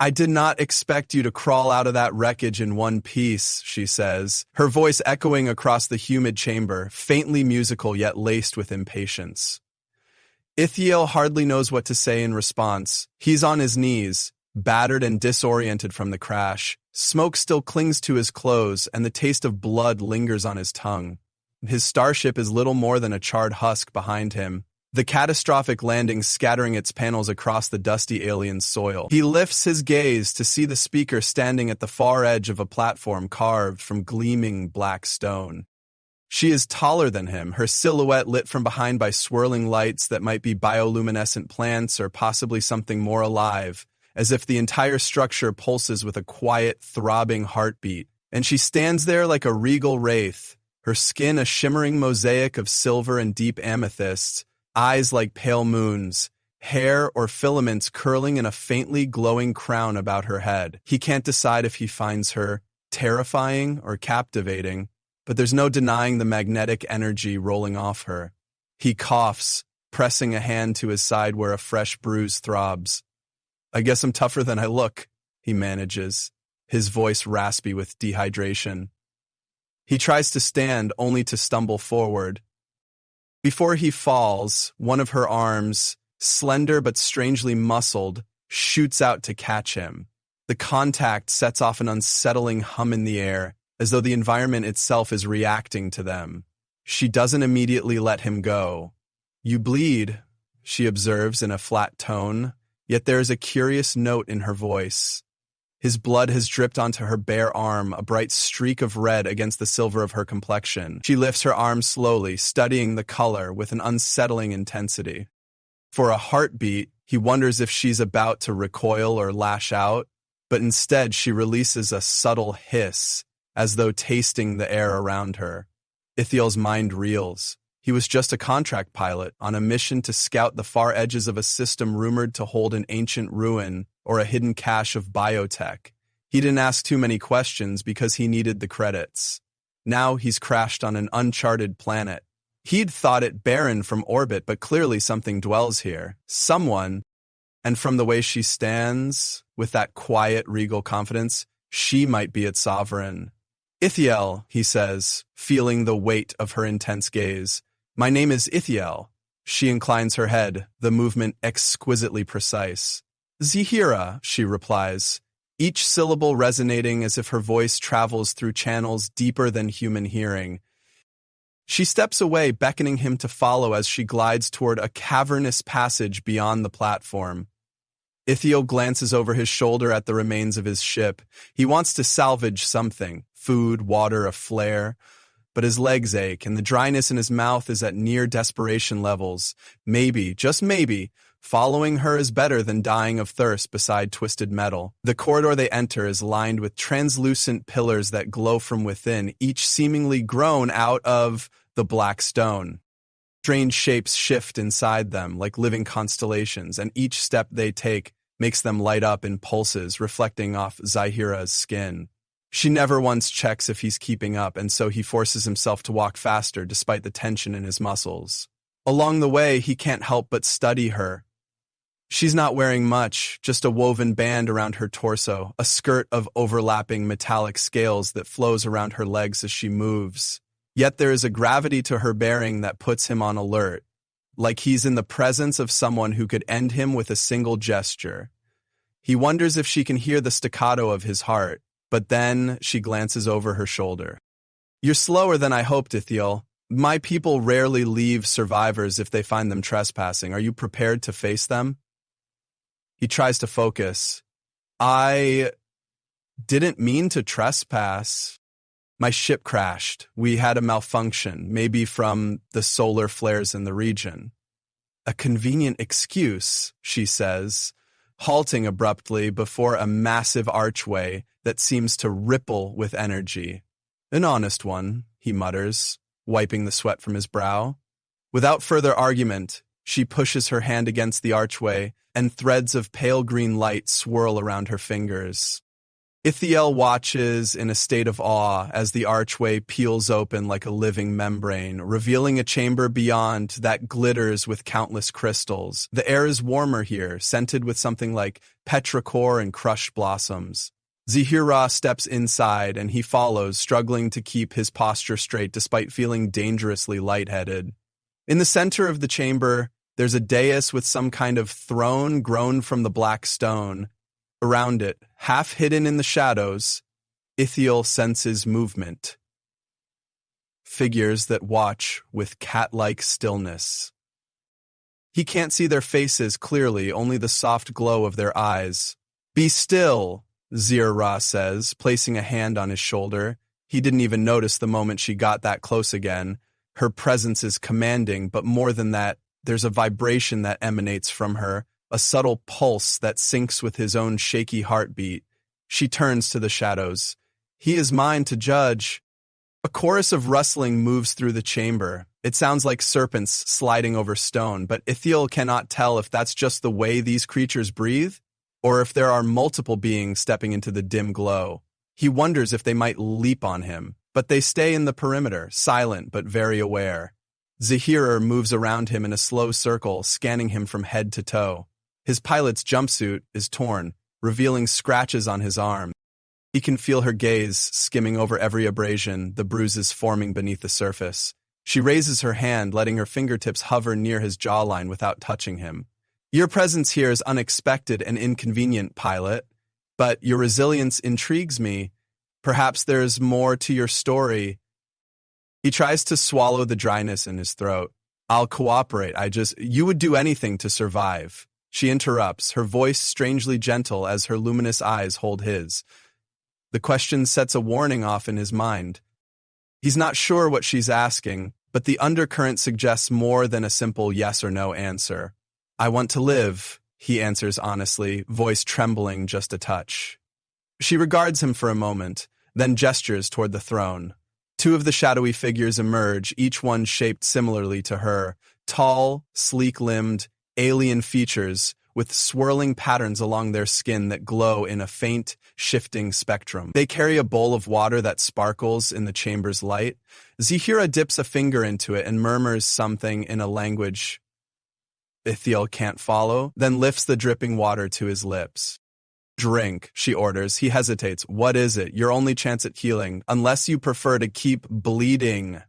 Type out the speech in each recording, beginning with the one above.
I did not expect you to crawl out of that wreckage in one piece, she says, her voice echoing across the humid chamber, faintly musical yet laced with impatience. Ithiel hardly knows what to say in response. He's on his knees, battered and disoriented from the crash. Smoke still clings to his clothes, and the taste of blood lingers on his tongue. His starship is little more than a charred husk behind him, the catastrophic landing scattering its panels across the dusty alien soil. He lifts his gaze to see the speaker standing at the far edge of a platform carved from gleaming black stone. She is taller than him, her silhouette lit from behind by swirling lights that might be bioluminescent plants or possibly something more alive, as if the entire structure pulses with a quiet, throbbing heartbeat. And she stands there like a regal wraith, her skin a shimmering mosaic of silver and deep amethysts, eyes like pale moons, hair or filaments curling in a faintly glowing crown about her head. He can't decide if he finds her terrifying or captivating, but there's no denying the magnetic energy rolling off her. He coughs, pressing a hand to his side where a fresh bruise throbs. I guess I'm tougher than I look, he manages, his voice raspy with dehydration. He tries to stand only to stumble forward. Before he falls, one of her arms, slender but strangely muscled, shoots out to catch him. The contact sets off an unsettling hum in the air, as though the environment itself is reacting to them. She doesn't immediately let him go. You bleed, she observes in a flat tone, yet there is a curious note in her voice. His blood has dripped onto her bare arm, a bright streak of red against the silver of her complexion. She lifts her arm slowly, studying the color with an unsettling intensity. For a heartbeat, he wonders if she's about to recoil or lash out, but instead she releases a subtle hiss, as though tasting the air around her. Ithiel's mind reels. He was just a contract pilot on a mission to scout the far edges of a system rumored to hold an ancient ruin or a hidden cache of biotech. He didn't ask too many questions because he needed the credits. Now he's crashed on an uncharted planet. He'd thought it barren from orbit, but clearly something dwells here. Someone, and from the way she stands, with that quiet, regal confidence, she might be its sovereign. Ithiel, he says, feeling the weight of her intense gaze. My name is Ithiel. She inclines her head, the movement exquisitely precise. Zahira, she replies, each syllable resonating as if her voice travels through channels deeper than human hearing. She steps away, beckoning him to follow as she glides toward a cavernous passage beyond the platform. Ithiel glances over his shoulder at the remains of his ship. He wants to salvage something, food, water, a flare, but his legs ache and the dryness in his mouth is at near desperation levels. Maybe, just maybe, following her is better than dying of thirst beside twisted metal. The corridor they enter is lined with translucent pillars that glow from within, each seemingly grown out of the black stone. Strange shapes shift inside them like living constellations, and each step they take makes them light up in pulses, reflecting off Zahira's skin. She never once checks if he's keeping up, and so he forces himself to walk faster despite the tension in his muscles. Along the way, he can't help but study her. She's not wearing much, just a woven band around her torso, a skirt of overlapping metallic scales that flows around her legs as she moves. Yet there is a gravity to her bearing that puts him on alert, like he's in the presence of someone who could end him with a single gesture. He wonders if she can hear the staccato of his heart, but then she glances over her shoulder. You're slower than I hoped, Ithiel. My people rarely leave survivors if they find them trespassing. Are you prepared to face them? He tries to focus. I didn't mean to trespass. My ship crashed. We had a malfunction, maybe from the solar flares in the region. A convenient excuse, she says, halting abruptly before a massive archway that seems to ripple with energy. An honest one, he mutters, wiping the sweat from his brow. Without further argument, she pushes her hand against the archway, and threads of pale green light swirl around her fingers. Ithiel watches in a state of awe as the archway peels open like a living membrane, revealing a chamber beyond that glitters with countless crystals. The air is warmer here, scented with something like petrichor and crushed blossoms. Zahira steps inside and he follows, struggling to keep his posture straight despite feeling dangerously lightheaded. In the center of the chamber, there's a dais with some kind of throne grown from the black stone. Around it, half hidden in the shadows, Ithiel senses movement. Figures that watch with cat-like stillness. He can't see their faces clearly, only the soft glow of their eyes. "Be still," Zahira says, placing a hand on his shoulder. He didn't even notice the moment she got that close again. Her presence is commanding, but more than that, there's a vibration that emanates from her, a subtle pulse that syncs with his own shaky heartbeat. She turns to the shadows. "He is mine to judge." A chorus of rustling moves through the chamber. It sounds like serpents sliding over stone, but Ithiel cannot tell if that's just the way these creatures breathe, or if there are multiple beings stepping into the dim glow. He wonders if they might leap on him, but they stay in the perimeter, silent but very aware. Zahira moves around him in a slow circle, scanning him from head to toe. His pilot's jumpsuit is torn, revealing scratches on his arm. He can feel her gaze skimming over every abrasion, the bruises forming beneath the surface. She raises her hand, letting her fingertips hover near his jawline without touching him. "Your presence here is unexpected and inconvenient, pilot, but your resilience intrigues me. Perhaps there's more to your story." He tries to swallow the dryness in his throat. "I'll cooperate, you would do anything to survive." She interrupts, her voice strangely gentle as her luminous eyes hold his. The question sets a warning off in his mind. He's not sure what she's asking, but the undercurrent suggests more than a simple yes or no answer. "I want to live," he answers honestly, voice trembling just a touch. She regards him for a moment, then gestures toward the throne. Two of the shadowy figures emerge, each one shaped similarly to her, tall, sleek-limbed, alien features with swirling patterns along their skin that glow in a faint, shifting spectrum. They carry a bowl of water that sparkles in the chamber's light. Zahira dips a finger into it and murmurs something in a language Ithiel can't follow, then lifts the dripping water to his lips. "Drink," she orders. He hesitates. "What is it? Your only chance at healing, unless you prefer to keep bleeding."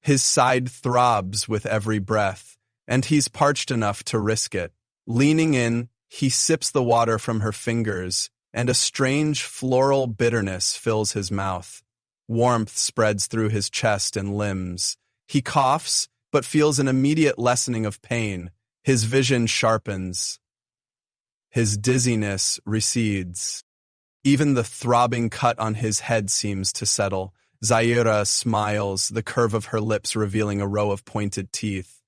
His side throbs with every breath, and he's parched enough to risk it. Leaning in, he sips the water from her fingers, and a strange floral bitterness fills his mouth. Warmth spreads through his chest and limbs. He coughs, but feels an immediate lessening of pain. His vision sharpens. His dizziness recedes. Even the throbbing cut on his head seems to settle. Zahira smiles, the curve of her lips revealing a row of pointed teeth.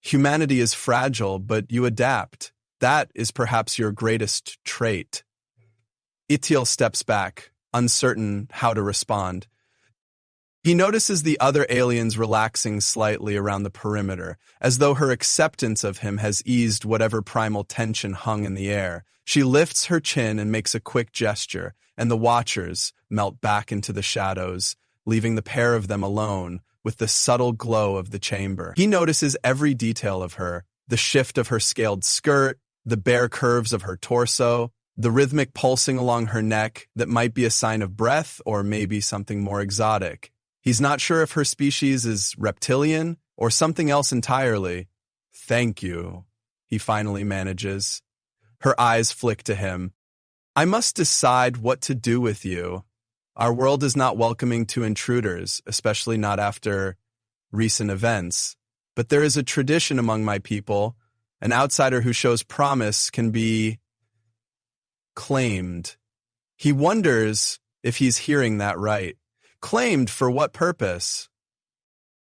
"Humanity is fragile, but you adapt. That is perhaps your greatest trait." Ithiel steps back, uncertain how to respond. He notices the other aliens relaxing slightly around the perimeter, as though her acceptance of him has eased whatever primal tension hung in the air. She lifts her chin and makes a quick gesture, and the watchers melt back into the shadows, leaving the pair of them alone with the subtle glow of the chamber. He notices every detail of her, the shift of her scaled skirt, the bare curves of her torso, the rhythmic pulsing along her neck that might be a sign of breath or maybe something more exotic. He's not sure if her species is reptilian or something else entirely. "Thank you," he finally manages. Her eyes flick to him. "I must decide what to do with you. Our world is not welcoming to intruders, especially not after recent events. But there is a tradition among my people. An outsider who shows promise can be claimed." He wonders if he's hearing that right. Claimed for what purpose?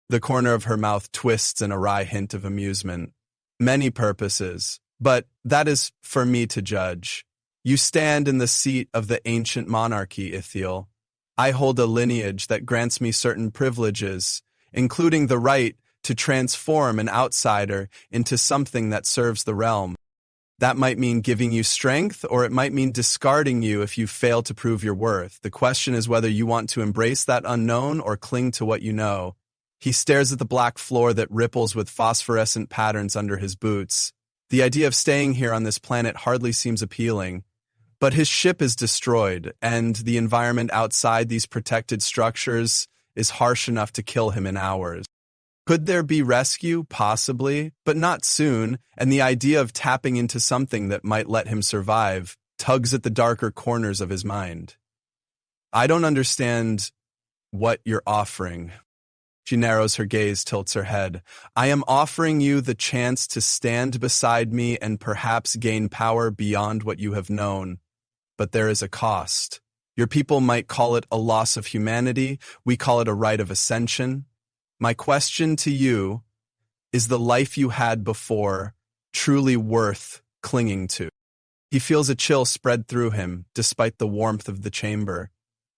The corner of her mouth twists in a wry hint of amusement. "Many purposes, but that is for me to judge. You stand in the seat of the ancient monarchy, Ithiel. I hold a lineage that grants me certain privileges, including the right to transform an outsider into something that serves the realm. That might mean giving you strength, or it might mean discarding you if you fail to prove your worth. The question is whether you want to embrace that unknown or cling to what you know. He stares at the black floor that ripples with phosphorescent patterns under his boots. The idea of staying here on this planet hardly seems appealing. But his ship is destroyed, and the environment outside these protected structures is harsh enough to kill him in hours. Could there be rescue? Possibly, but not soon, and the idea of tapping into something that might let him survive tugs at the darker corners of his mind. I don't understand what you're offering. She narrows her gaze, tilts her head. I am offering you the chance to stand beside me and perhaps gain power beyond what you have known. But there is a cost. Your people might call it a loss of humanity. We call it a rite of ascension. My question to you is the life you had before truly worth clinging to? He feels a chill spread through him, despite the warmth of the chamber.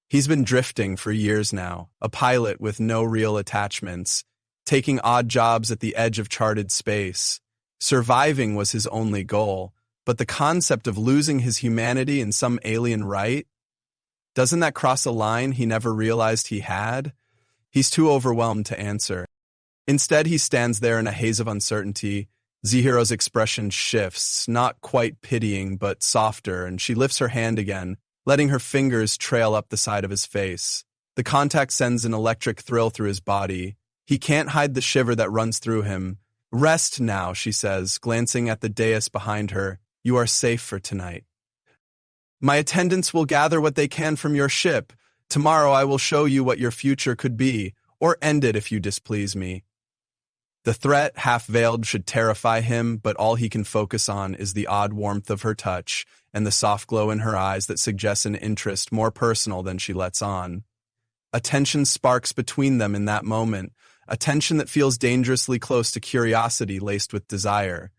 He's been drifting for years now, a pilot with no real attachments, taking odd jobs at the edge of charted space. Surviving was his only goal, but the concept of losing his humanity in some alien rite, doesn't that cross a line he never realized he had? He's too overwhelmed to answer. Instead, he stands there in a haze of uncertainty. Zihiro's expression shifts, not quite pitying, but softer, and she lifts her hand again, letting her fingers trail up the side of his face. The contact sends an electric thrill through his body. He can't hide the shiver that runs through him. Rest now, she says, glancing at the dais behind her. You are safe for tonight. My attendants will gather what they can from your ship. Tomorrow I will show you what your future could be, or end it if you displease me. The threat, half-veiled, should terrify him, but all he can focus on is the odd warmth of her touch and the soft glow in her eyes that suggests an interest more personal than she lets on. A tension sparks between them in that moment, a tension that feels dangerously close to curiosity laced with desire.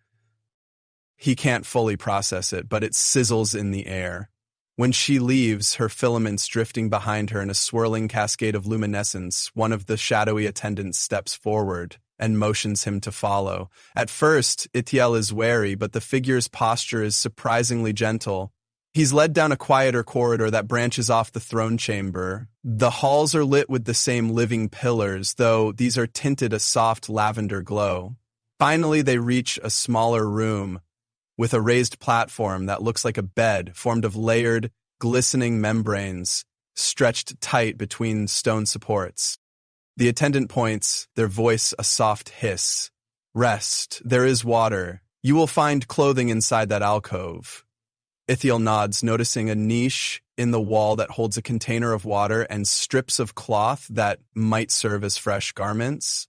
He can't fully process it, but it sizzles in the air. When she leaves, her filaments drifting behind her in a swirling cascade of luminescence, one of the shadowy attendants steps forward and motions him to follow. At first, Ithiel is wary, but the figure's posture is surprisingly gentle. He's led down a quieter corridor that branches off the throne chamber. The halls are lit with the same living pillars, though these are tinted a soft lavender glow. Finally, they reach a smaller room with a raised platform that looks like a bed formed of layered, glistening membranes stretched tight between stone supports. The attendant points, their voice a soft hiss. Rest, there is water. You will find clothing inside that alcove. Ithiel nods, noticing a niche in the wall that holds a container of water and strips of cloth that might serve as fresh garments.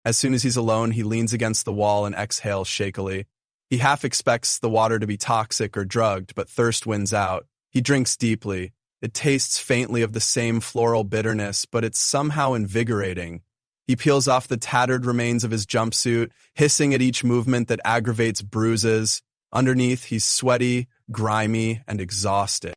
As soon as he's alone, he leans against the wall and exhales shakily. He half expects the water to be toxic or drugged, but thirst wins out. He drinks deeply. It tastes faintly of the same floral bitterness, but it's somehow invigorating. He peels off the tattered remains of his jumpsuit, hissing at each movement that aggravates bruises. Underneath, he's sweaty, grimy, and exhausted.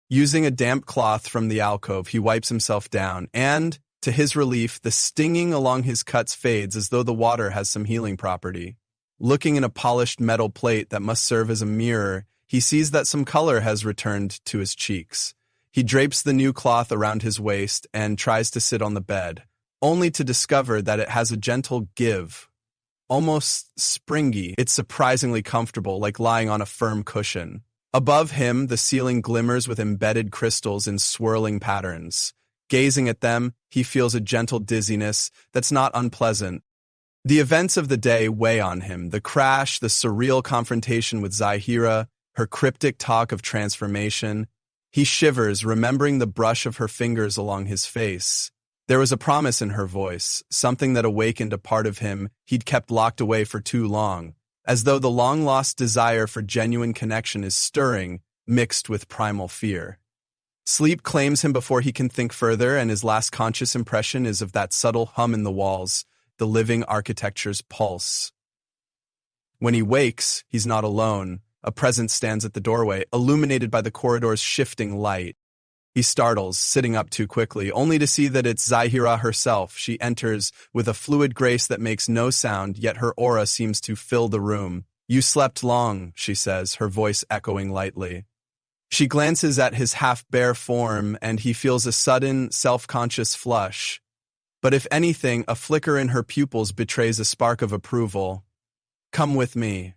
Using a damp cloth from the alcove, he wipes himself down, and, to his relief, the stinging along his cuts fades as though the water has some healing property. Looking in a polished metal plate that must serve as a mirror, he sees that some color has returned to his cheeks. He drapes the new cloth around his waist and tries to sit on the bed, only to discover that it has a gentle give. Almost springy, it's surprisingly comfortable, like lying on a firm cushion. Above him, the ceiling glimmers with embedded crystals in swirling patterns. Gazing at them, he feels a gentle dizziness that's not unpleasant. The events of the day weigh on him, the crash, the surreal confrontation with Zahira, her cryptic talk of transformation. He shivers, remembering the brush of her fingers along his face. There was a promise in her voice, something that awakened a part of him he'd kept locked away for too long, as though the long-lost desire for genuine connection is stirring, mixed with primal fear. Sleep claims him before he can think further, and his last conscious impression is of that subtle hum in the walls, the living architecture's pulse. When he wakes, he's not alone. A presence stands at the doorway, illuminated by the corridor's shifting light. He startles, sitting up too quickly, only to see that it's Zahira herself. She enters with a fluid grace that makes no sound, yet her aura seems to fill the room. You slept long, she says, her voice echoing lightly. She glances at his half-bare form, and he feels a sudden, self-conscious flush. But if anything, a flicker in her pupils betrays a spark of approval. Come with me.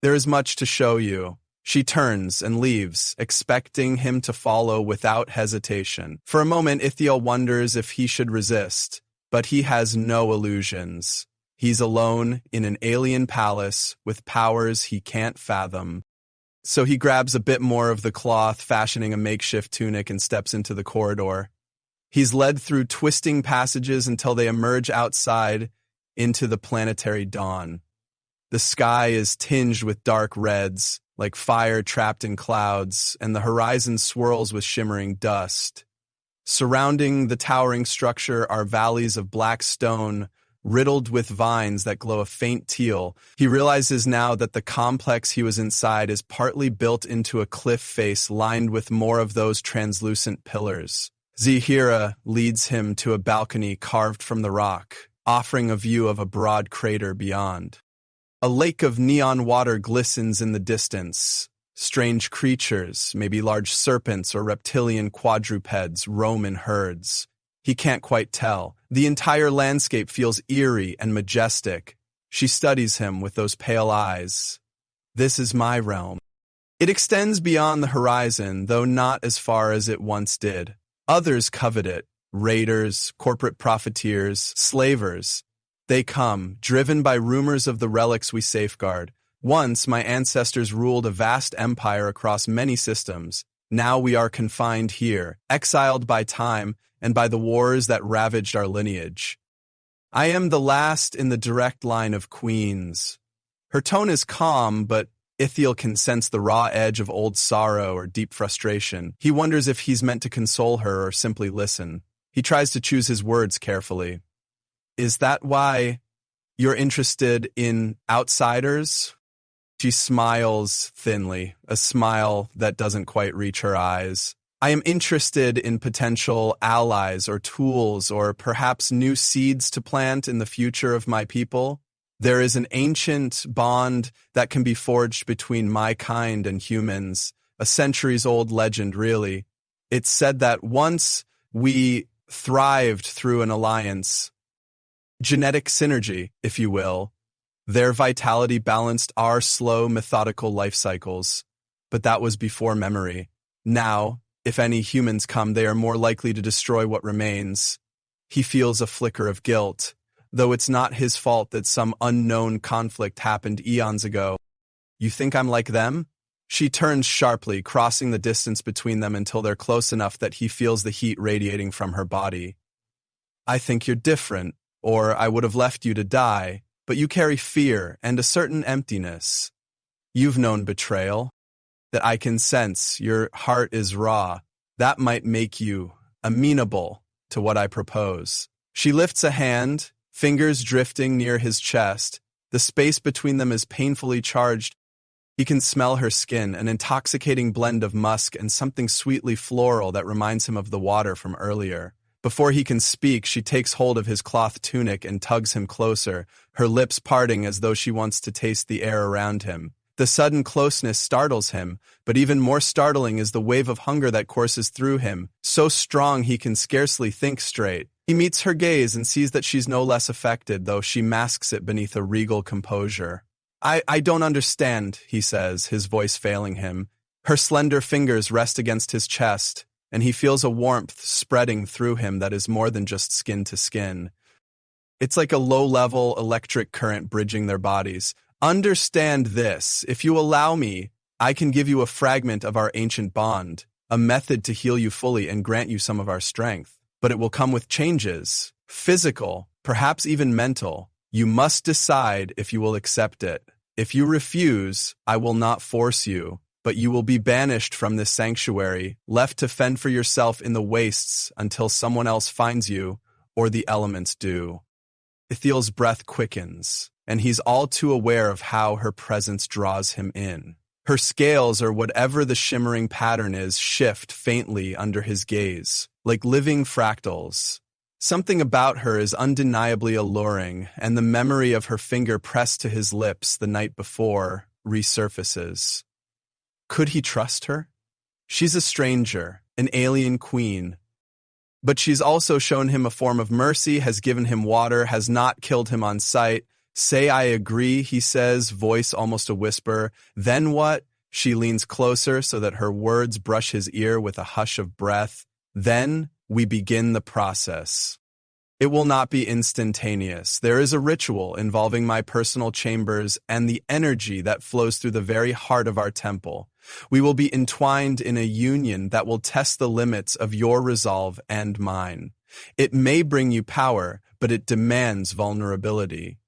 There is much to show you. She turns and leaves, expecting him to follow without hesitation. For a moment, Ithiel wonders if he should resist, but he has no illusions. He's alone in an alien palace with powers he can't fathom. So he grabs a bit more of the cloth, fashioning a makeshift tunic, and steps into the corridor. He's led through twisting passages until they emerge outside into the planetary dawn. The sky is tinged with dark reds, like fire trapped in clouds, and the horizon swirls with shimmering dust. Surrounding the towering structure are valleys of black stone, riddled with vines that glow a faint teal. He realizes now that the complex he was inside is partly built into a cliff face lined with more of those translucent pillars. Zahira leads him to a balcony carved from the rock, offering a view of a broad crater beyond. A lake of neon water glistens in the distance. Strange creatures, maybe large serpents or reptilian quadrupeds, roam in herds. He can't quite tell. The entire landscape feels eerie and majestic. She studies him with those pale eyes. This is my realm. It extends beyond the horizon, though not as far as it once did. Others covet it. Raiders, corporate profiteers, slavers. They come, driven by rumors of the relics we safeguard. Once, my ancestors ruled a vast empire across many systems. Now we are confined here, exiled by time and by the wars that ravaged our lineage. I am the last in the direct line of queens. Her tone is calm, but Ithiel can sense the raw edge of old sorrow or deep frustration. He wonders if he's meant to console her or simply listen. He tries to choose his words carefully. Is that why you're interested in outsiders? She smiles thinly, a smile that doesn't quite reach her eyes. I am interested in potential allies or tools or perhaps new seeds to plant in the future of my people. There is an ancient bond that can be forged between my kind and humans, a centuries-old legend, really. It's said that once we thrived through an alliance, genetic synergy, if you will. Their vitality balanced our slow, methodical life cycles. But that was before memory. Now, if any humans come, they are more likely to destroy what remains. He feels a flicker of guilt, though it's not his fault that some unknown conflict happened eons ago. You think I'm like them? She turns sharply, crossing the distance between them until they're close enough that he feels the heat radiating from her body. I think you're different, or I would have left you to die. But you carry fear and a certain emptiness. You've known betrayal. That I can sense. Your heart is raw. That might make you amenable to what I propose. She lifts a hand, fingers drifting near his chest. The space between them is painfully charged. He can smell her skin, an intoxicating blend of musk and something sweetly floral that reminds him of the water from earlier. Before he can speak, she takes hold of his cloth tunic and tugs him closer, her lips parting as though she wants to taste the air around him. The sudden closeness startles him, but even more startling is the wave of hunger that courses through him, so strong he can scarcely think straight. He meets her gaze and sees that she's no less affected, though she masks it beneath a regal composure. I don't understand, he says, his voice failing him. Her slender fingers rest against his chest, and he feels a warmth spreading through him that is more than just skin to skin. It's like a low-level electric current bridging their bodies. Understand this. If you allow me, I can give you a fragment of our ancient bond, a method to heal you fully and grant you some of our strength. But it will come with changes, physical, perhaps even mental. You must decide if you will accept it. If you refuse, I will not force you. But you will be banished from this sanctuary, left to fend for yourself in the wastes until someone else finds you, or the elements do. Ithiel's breath quickens, and he's all too aware of how her presence draws him in. Her scales, or whatever the shimmering pattern is, shift faintly under his gaze, like living fractals. Something about her is undeniably alluring, and the memory of her finger pressed to his lips the night before resurfaces. Could he trust her? She's a stranger, an alien queen. But she's also shown him a form of mercy, has given him water, has not killed him on sight. Say I agree, he says, voice almost a whisper. Then what? She leans closer so that her words brush his ear with a hush of breath. Then we begin the process. It will not be instantaneous. There is a ritual involving my personal chambers and the energy that flows through the very heart of our temple. We will be entwined in a union that will test the limits of your resolve and mine. It may bring you power, but it demands vulnerability.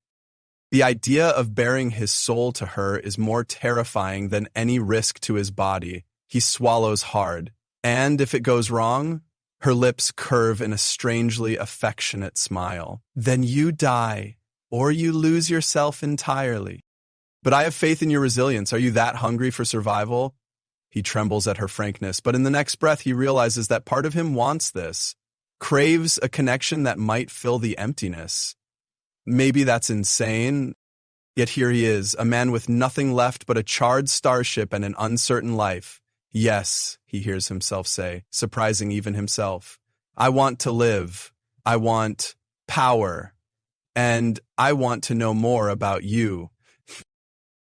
The idea of baring his soul to her is more terrifying than any risk to his body. He swallows hard. And if it goes wrong, her lips curve in a strangely affectionate smile. Then you die, or you lose yourself entirely. But I have faith in your resilience. Are you that hungry for survival? He trembles at her frankness, but in the next breath he realizes that part of him wants this, craves a connection that might fill the emptiness. Maybe that's insane, yet here he is, a man with nothing left but a charred starship and an uncertain life. Yes, he hears himself say, surprising even himself. I want to live. I want power. And I want to know more about you.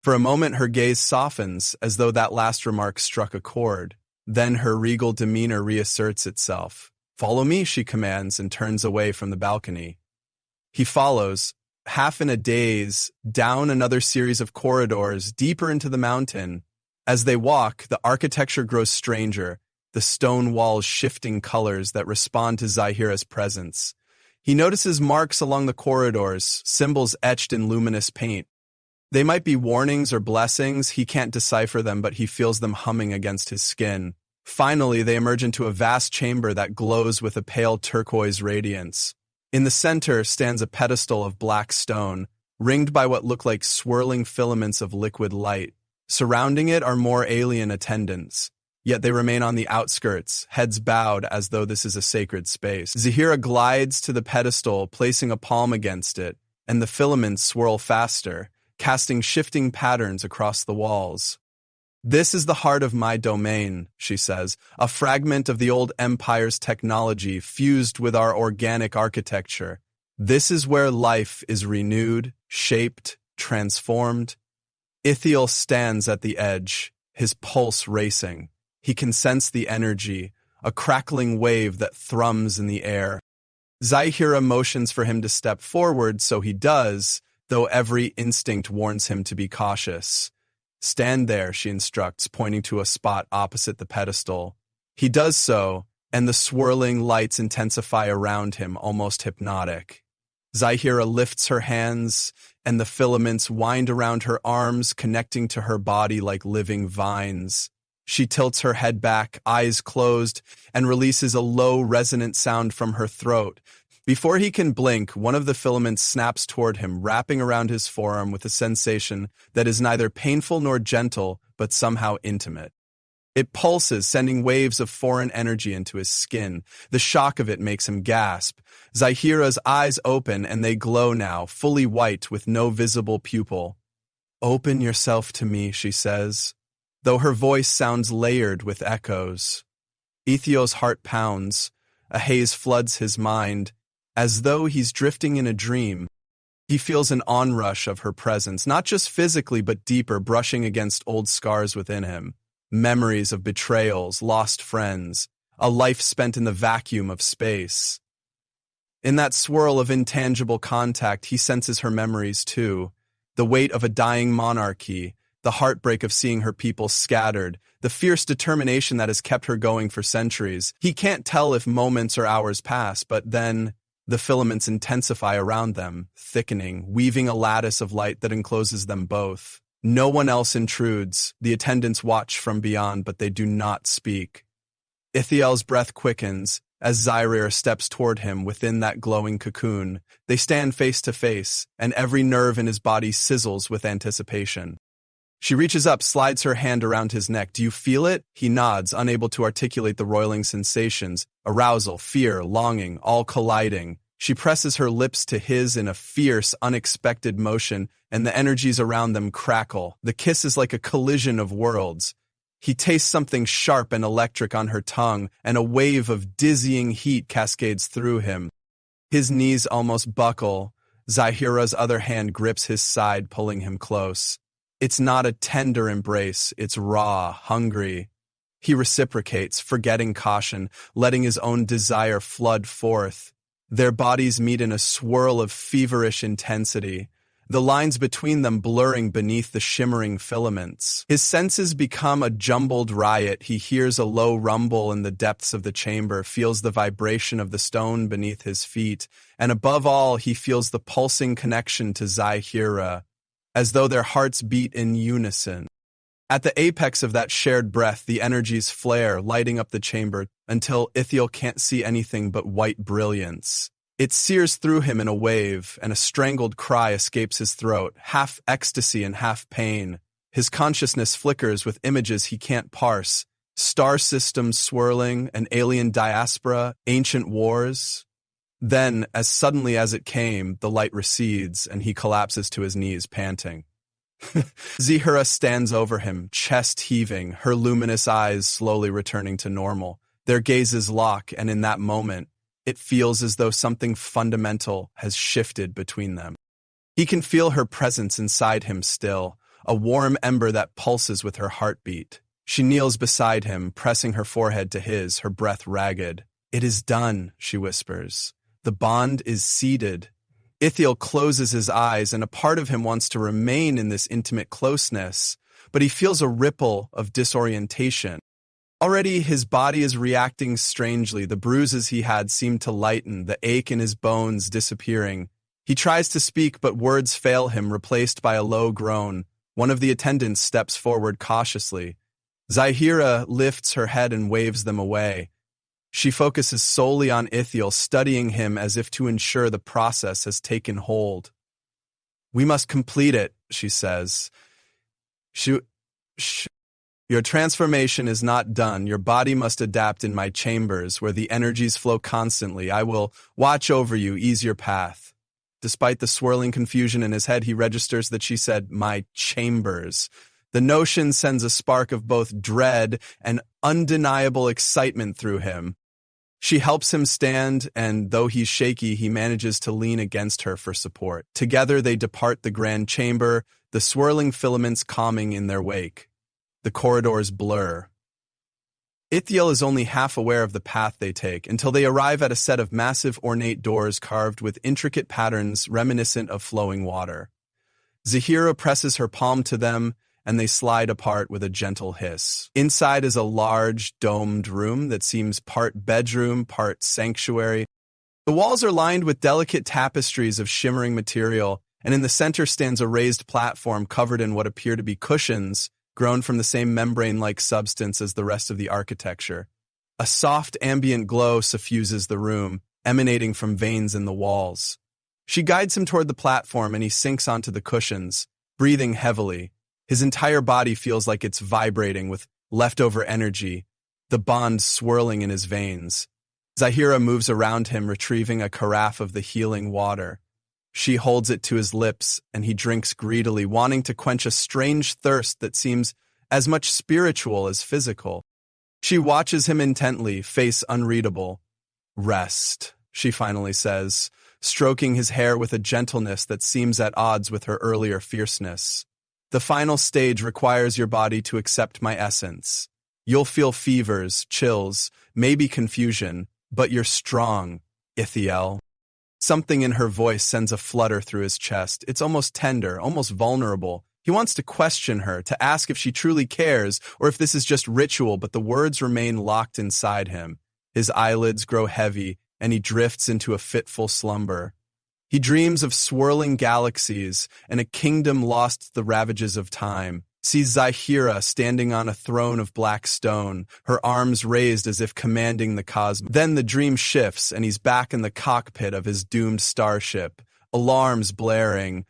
For a moment, her gaze softens, as though that last remark struck a chord. Then her regal demeanor reasserts itself. Follow me, she commands, and turns away from the balcony. He follows, half in a daze, down another series of corridors, deeper into the mountain. As they walk, the architecture grows stranger, the stone walls shifting colors that respond to Zahira's presence. He notices marks along the corridors, symbols etched in luminous paint. They might be warnings or blessings, he can't decipher them, but he feels them humming against his skin. Finally, they emerge into a vast chamber that glows with a pale turquoise radiance. In the center stands a pedestal of black stone, ringed by what look like swirling filaments of liquid light. Surrounding it are more alien attendants, yet they remain on the outskirts, heads bowed as though this is a sacred space. Zahira glides to the pedestal, placing a palm against it, and the filaments swirl faster, casting shifting patterns across the walls. This is the heart of my domain, she says, a fragment of the old empire's technology fused with our organic architecture. This is where life is renewed, shaped, transformed. Ithiel stands at the edge, his pulse racing. He can sense the energy, a crackling wave that thrums in the air. Zahira motions for him to step forward, so he does, though every instinct warns him to be cautious. Stand there, she instructs, pointing to a spot opposite the pedestal. He does so, and the swirling lights intensify around him, almost hypnotic. Zahira lifts her hands, and the filaments wind around her arms, connecting to her body like living vines. She tilts her head back, eyes closed, and releases a low, resonant sound from her throat. Before he can blink, one of the filaments snaps toward him, wrapping around his forearm with a sensation that is neither painful nor gentle, but somehow intimate. It pulses, sending waves of foreign energy into his skin. The shock of it makes him gasp. Zahira's eyes open, and they glow now, fully white with no visible pupil. Open yourself to me, she says, though her voice sounds layered with echoes. Ithiel's heart pounds. A haze floods his mind, as though he's drifting in a dream. He feels an onrush of her presence, not just physically but deeper, brushing against old scars within him. Memories of betrayals, lost friends, a life spent in the vacuum of space. In that swirl of intangible contact, he senses her memories too. The weight of a dying monarchy, the heartbreak of seeing her people scattered, the fierce determination that has kept her going for centuries. He can't tell if moments or hours pass, but then the filaments intensify around them, thickening, weaving a lattice of light that encloses them both. No one else intrudes. The attendants watch from beyond, but they do not speak. Ithiel's breath quickens as Zahira steps toward him within that glowing cocoon. They stand face to face, and every nerve in his body sizzles with anticipation. She reaches up, slides her hand around his neck. Do you feel it? He nods, unable to articulate the roiling sensations. Arousal, fear, longing, all colliding. She presses her lips to his in a fierce, unexpected motion, and the energies around them crackle. The kiss is like a collision of worlds. He tastes something sharp and electric on her tongue, and a wave of dizzying heat cascades through him. His knees almost buckle. Zahira's other hand grips his side, pulling him close. It's not a tender embrace, it's raw, hungry. He reciprocates, forgetting caution, letting his own desire flood forth. Their bodies meet in a swirl of feverish intensity, the lines between them blurring beneath the shimmering filaments. His senses become a jumbled riot. He hears a low rumble in the depths of the chamber, feels the vibration of the stone beneath his feet, and above all, he feels the pulsing connection to Zahira, as though their hearts beat in unison. At the apex of that shared breath, the energies flare, lighting up the chamber until Ithiel can't see anything but white brilliance. It sears through him in a wave, and a strangled cry escapes his throat, half ecstasy and half pain. His consciousness flickers with images he can't parse. Star systems swirling, an alien diaspora, ancient wars. Then, as suddenly as it came, the light recedes, and he collapses to his knees, panting. Zahira stands over him, chest heaving, her luminous eyes slowly returning to normal. Their gazes lock, and in that moment, it feels as though something fundamental has shifted between them. He can feel her presence inside him still, a warm ember that pulses with her heartbeat. She kneels beside him, pressing her forehead to his, her breath ragged. "It is done," she whispers. "The bond is seeded." Ithiel closes his eyes, and a part of him wants to remain in this intimate closeness, but he feels a ripple of disorientation. Already his body is reacting strangely. The bruises he had seem to lighten, the ache in his bones disappearing. He tries to speak, but words fail him, replaced by a low groan. One of the attendants steps forward cautiously. Zahira lifts her head and waves them away. She focuses solely on Ithiel, studying him as if to ensure the process has taken hold. "We must complete it," she says. Your transformation is not done. Your body must adapt in my chambers, where the energies flow constantly. I will watch over you, ease your path." Despite the swirling confusion in his head, he registers that she said, "my chambers." The notion sends a spark of both dread and undeniable excitement through him. She helps him stand, and though he's shaky, he manages to lean against her for support. Together they depart the grand chamber, the swirling filaments calming in their wake. The corridors blur. Ithiel is only half aware of the path they take until they arrive at a set of massive ornate doors carved with intricate patterns reminiscent of flowing water. Zahira presses her palm to them, and they slide apart with a gentle hiss. Inside is a large, domed room that seems part bedroom, part sanctuary. The walls are lined with delicate tapestries of shimmering material, and in the center stands a raised platform covered in what appear to be cushions, grown from the same membrane-like substance as the rest of the architecture. A soft ambient glow suffuses the room, emanating from veins in the walls. She guides him toward the platform, and he sinks onto the cushions, breathing heavily. His entire body feels like it's vibrating with leftover energy, the bond swirling in his veins. Zahira moves around him, retrieving a carafe of the healing water. She holds it to his lips, and he drinks greedily, wanting to quench a strange thirst that seems as much spiritual as physical. She watches him intently, face unreadable. "Rest," she finally says, stroking his hair with a gentleness that seems at odds with her earlier fierceness. "The final stage requires your body to accept my essence. You'll feel fevers, chills, maybe confusion, but you're strong, Ithiel." Something in her voice sends a flutter through his chest. It's almost tender, almost vulnerable. He wants to question her, to ask if she truly cares, or if this is just ritual, but the words remain locked inside him. His eyelids grow heavy, and he drifts into a fitful slumber. He dreams of swirling galaxies and a kingdom lost to the ravages of time. Sees Zahira standing on a throne of black stone, her arms raised as if commanding the cosmos. Then the dream shifts, and he's back in the cockpit of his doomed starship, alarms blaring.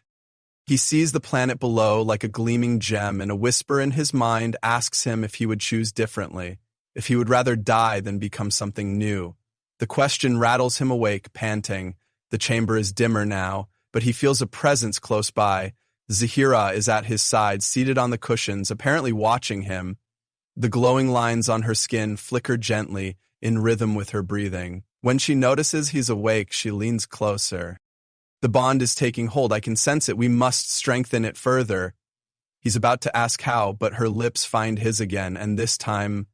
He sees the planet below like a gleaming gem, and a whisper in his mind asks him if he would choose differently, if he would rather die than become something new. The question rattles him awake, panting. The chamber is dimmer now, but he feels a presence close by. Zahira is at his side, seated on the cushions, apparently watching him. The glowing lines on her skin flicker gently, in rhythm with her breathing. When she notices he's awake, she leans closer. The bond is taking hold. I can sense it. We must strengthen it further. He's about to ask how, but her lips find his again, and this time,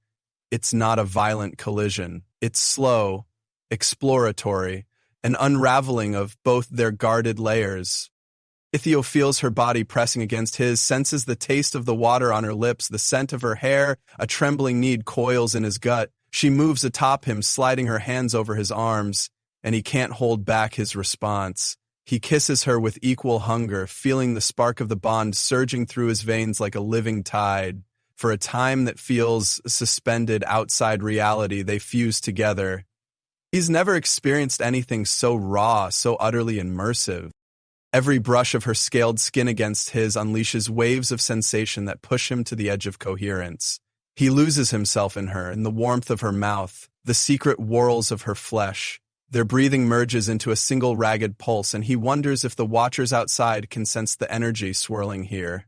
it's not a violent collision. It's slow, exploratory, an unraveling of both their guarded layers. Ithio feels her body pressing against his, senses the taste of the water on her lips, the scent of her hair. A trembling need coils in his gut. She moves atop him, sliding her hands over his arms, and he can't hold back his response. He kisses her with equal hunger, feeling the spark of the bond surging through his veins like a living tide. For a time that feels suspended outside reality, they fuse together. He's never experienced anything so raw, so utterly immersive. Every brush of her scaled skin against his unleashes waves of sensation that push him to the edge of coherence. He loses himself in her, in the warmth of her mouth, the secret whorls of her flesh. Their breathing merges into a single ragged pulse, and he wonders if the watchers outside can sense the energy swirling here.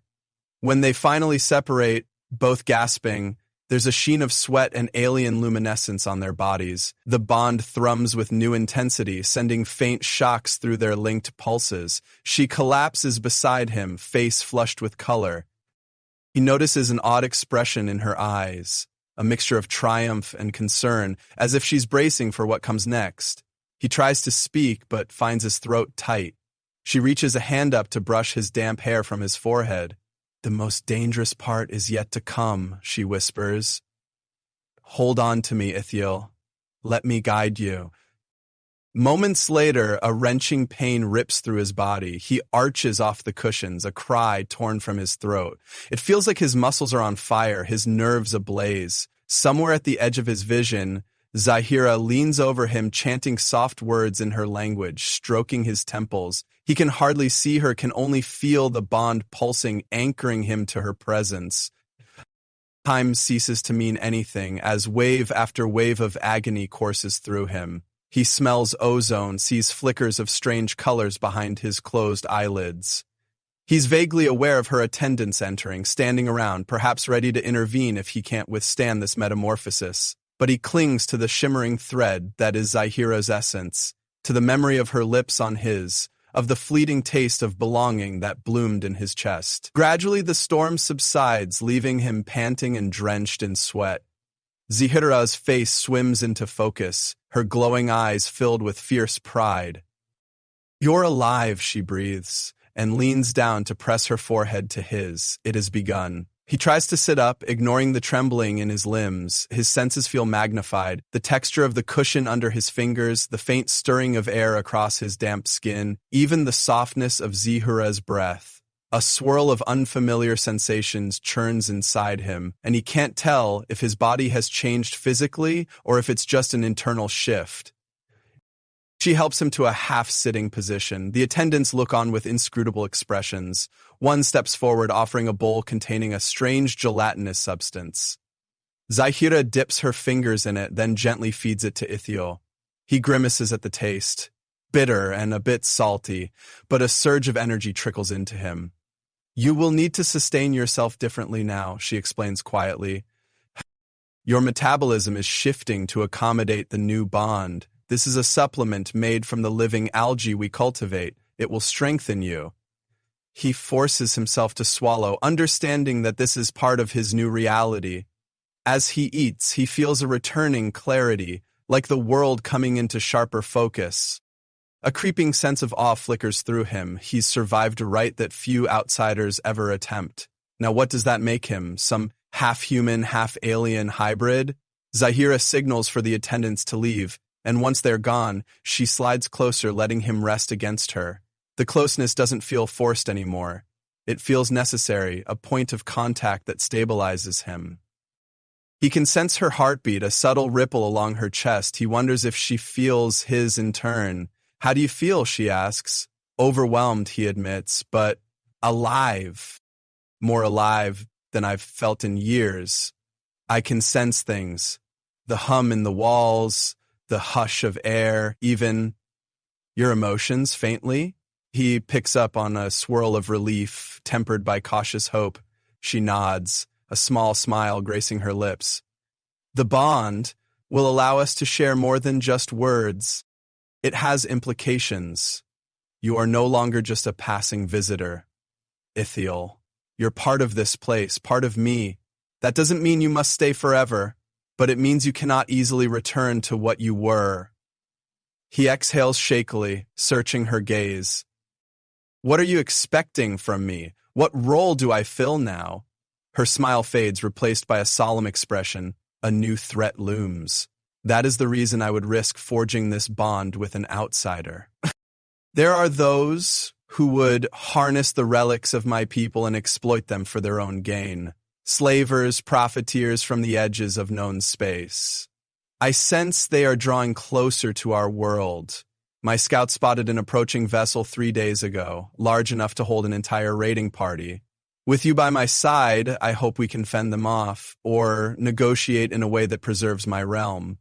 When they finally separate, both gasping, there's a sheen of sweat and alien luminescence on their bodies. The bond thrums with new intensity, sending faint shocks through their linked pulses. She collapses beside him, face flushed with color. He notices an odd expression in her eyes, a mixture of triumph and concern, as if she's bracing for what comes next. He tries to speak, but finds his throat tight. She reaches a hand up to brush his damp hair from his forehead. "The most dangerous part is yet to come," she whispers. "Hold on to me, Ithiel. Let me guide you." Moments later, a wrenching pain rips through his body. He arches off the cushions, a cry torn from his throat. It feels like his muscles are on fire, his nerves ablaze. Somewhere at the edge of his vision, Zahira leans over him, chanting soft words in her language, stroking his temples. He can hardly see her, can only feel the bond pulsing, anchoring him to her presence. Time ceases to mean anything as wave after wave of agony courses through him. He smells ozone, sees flickers of strange colors behind his closed eyelids. He's vaguely aware of her attendants entering, standing around, perhaps ready to intervene if he can't withstand this metamorphosis. But he clings to the shimmering thread that is Zahira's essence, to the memory of her lips on his, of the fleeting taste of belonging that bloomed in his chest. Gradually the storm subsides, leaving him panting and drenched in sweat. Zahira's face swims into focus, her glowing eyes filled with fierce pride. "You're alive," she breathes, and leans down to press her forehead to his. It has begun. He tries to sit up, ignoring the trembling in his limbs. His senses feel magnified. The texture of the cushion under his fingers, the faint stirring of air across his damp skin, even the softness of Zahira's breath. A swirl of unfamiliar sensations churns inside him, and he can't tell if his body has changed physically or if it's just an internal shift. She helps him to a half-sitting position. The attendants look on with inscrutable expressions. One steps forward, offering a bowl containing a strange gelatinous substance. Zahira dips her fingers in it, then gently feeds it to Ithiel. He grimaces at the taste. Bitter and a bit salty, but a surge of energy trickles into him. "You will need to sustain yourself differently now," she explains quietly. "Your metabolism is shifting to accommodate the new bond. This is a supplement made from the living algae we cultivate. It will strengthen you." He forces himself to swallow, understanding that this is part of his new reality. As he eats, he feels a returning clarity, like the world coming into sharper focus. A creeping sense of awe flickers through him. He's survived a rite that few outsiders ever attempt. Now what does that make him? Some half-human, half-alien hybrid? Zahira signals for the attendants to leave, and once they're gone, she slides closer, letting him rest against her. The closeness doesn't feel forced anymore. It feels necessary, a point of contact that stabilizes him. He can sense her heartbeat, a subtle ripple along her chest. He wonders if she feels his in turn. "How do you feel?" she asks. "Overwhelmed," he admits, "but alive. More alive than I've felt in years. I can sense things. The hum in the walls, the hush of air, even..." Your emotions, faintly? He picks up on a swirl of relief, tempered by cautious hope. She nods, a small smile gracing her lips. The bond will allow us to share more than just words. It has implications. You are no longer just a passing visitor. Ithiel, you're part of this place, part of me. That doesn't mean you must stay forever, but it means you cannot easily return to what you were. He exhales shakily, searching her gaze. What are you expecting from me? What role do I fill now? Her smile fades, replaced by a solemn expression. A new threat looms. That is the reason I would risk forging this bond with an outsider. There are those who would harness the relics of my people and exploit them for their own gain. Slavers, profiteers from the edges of known space. I sense they are drawing closer to our world. My scout spotted an approaching vessel 3 days ago, large enough to hold an entire raiding party. With you by my side, I hope we can fend them off, or negotiate in a way that preserves my realm.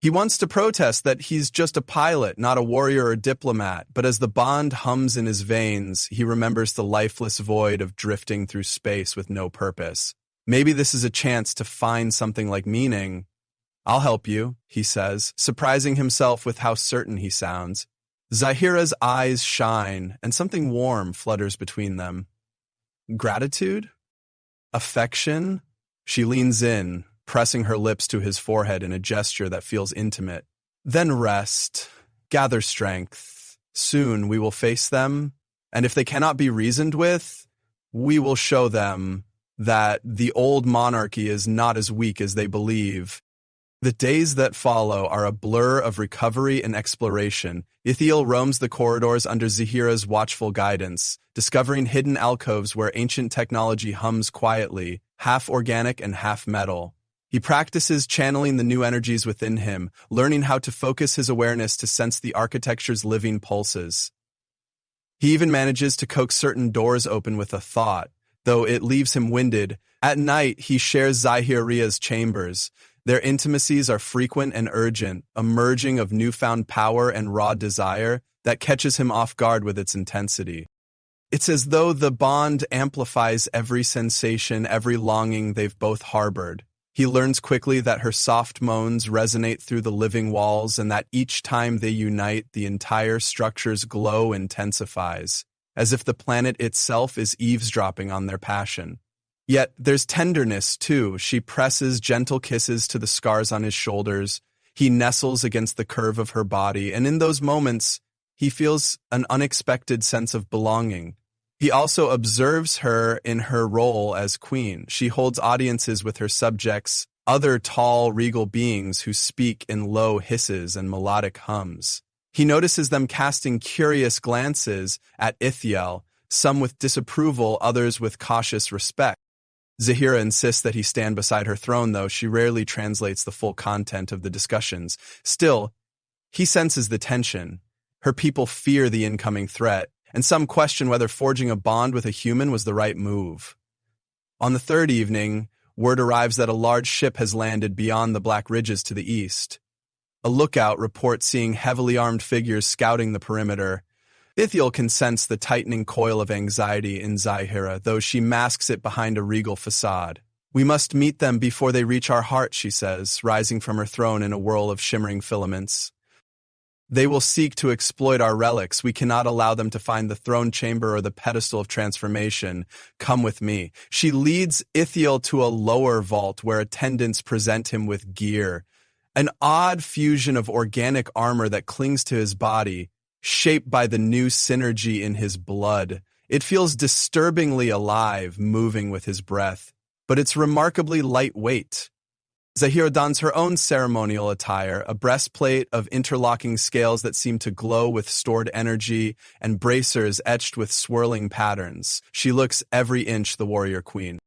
He wants to protest that he's just a pilot, not a warrior or diplomat, but as the bond hums in his veins, he remembers the lifeless void of drifting through space with no purpose. Maybe this is a chance to find something like meaning. I'll help you, he says, surprising himself with how certain he sounds. Zahira's eyes shine, and something warm flutters between them. Gratitude? Affection? She leans in, pressing her lips to his forehead in a gesture that feels intimate. Then rest, gather strength. Soon we will face them, and if they cannot be reasoned with, we will show them that the old monarchy is not as weak as they believe. The days that follow are a blur of recovery and exploration. Ithiel roams the corridors under Zahira's watchful guidance, discovering hidden alcoves where ancient technology hums quietly, half organic and half metal. He practices channeling the new energies within him, learning how to focus his awareness to sense the architecture's living pulses. He even manages to coax certain doors open with a thought, though it leaves him winded. At night, he shares Zahiria's chambers. Their intimacies are frequent and urgent, a merging of newfound power and raw desire that catches him off guard with its intensity. It's as though the bond amplifies every sensation, every longing they've both harbored. He learns quickly that her soft moans resonate through the living walls and that each time they unite, the entire structure's glow intensifies, as if the planet itself is eavesdropping on their passion. Yet there's tenderness, too. She presses gentle kisses to the scars on his shoulders. He nestles against the curve of her body, and in those moments, he feels an unexpected sense of belonging. He also observes her in her role as queen. She holds audiences with her subjects, other tall, regal beings who speak in low hisses and melodic hums. He notices them casting curious glances at Ithiel, some with disapproval, others with cautious respect. Zahira insists that he stand beside her throne, though she rarely translates the full content of the discussions. Still, he senses the tension. Her people fear the incoming threat, and some question whether forging a bond with a human was the right move. On the third evening, word arrives that a large ship has landed beyond the Black Ridges to the east. A lookout reports seeing heavily armed figures scouting the perimeter. Ithiel can sense the tightening coil of anxiety in Zahira, though she masks it behind a regal facade. We must meet them before they reach our heart, she says, rising from her throne in a whirl of shimmering filaments. They will seek to exploit our relics. We cannot allow them to find the throne chamber or the pedestal of transformation. Come with me. She leads Ithiel to a lower vault where attendants present him with gear, an odd fusion of organic armor that clings to his body, shaped by the new synergy in his blood. It feels disturbingly alive, moving with his breath, but it's remarkably lightweight. Zahira dons her own ceremonial attire, a breastplate of interlocking scales that seem to glow with stored energy and bracers etched with swirling patterns. She looks every inch the warrior queen.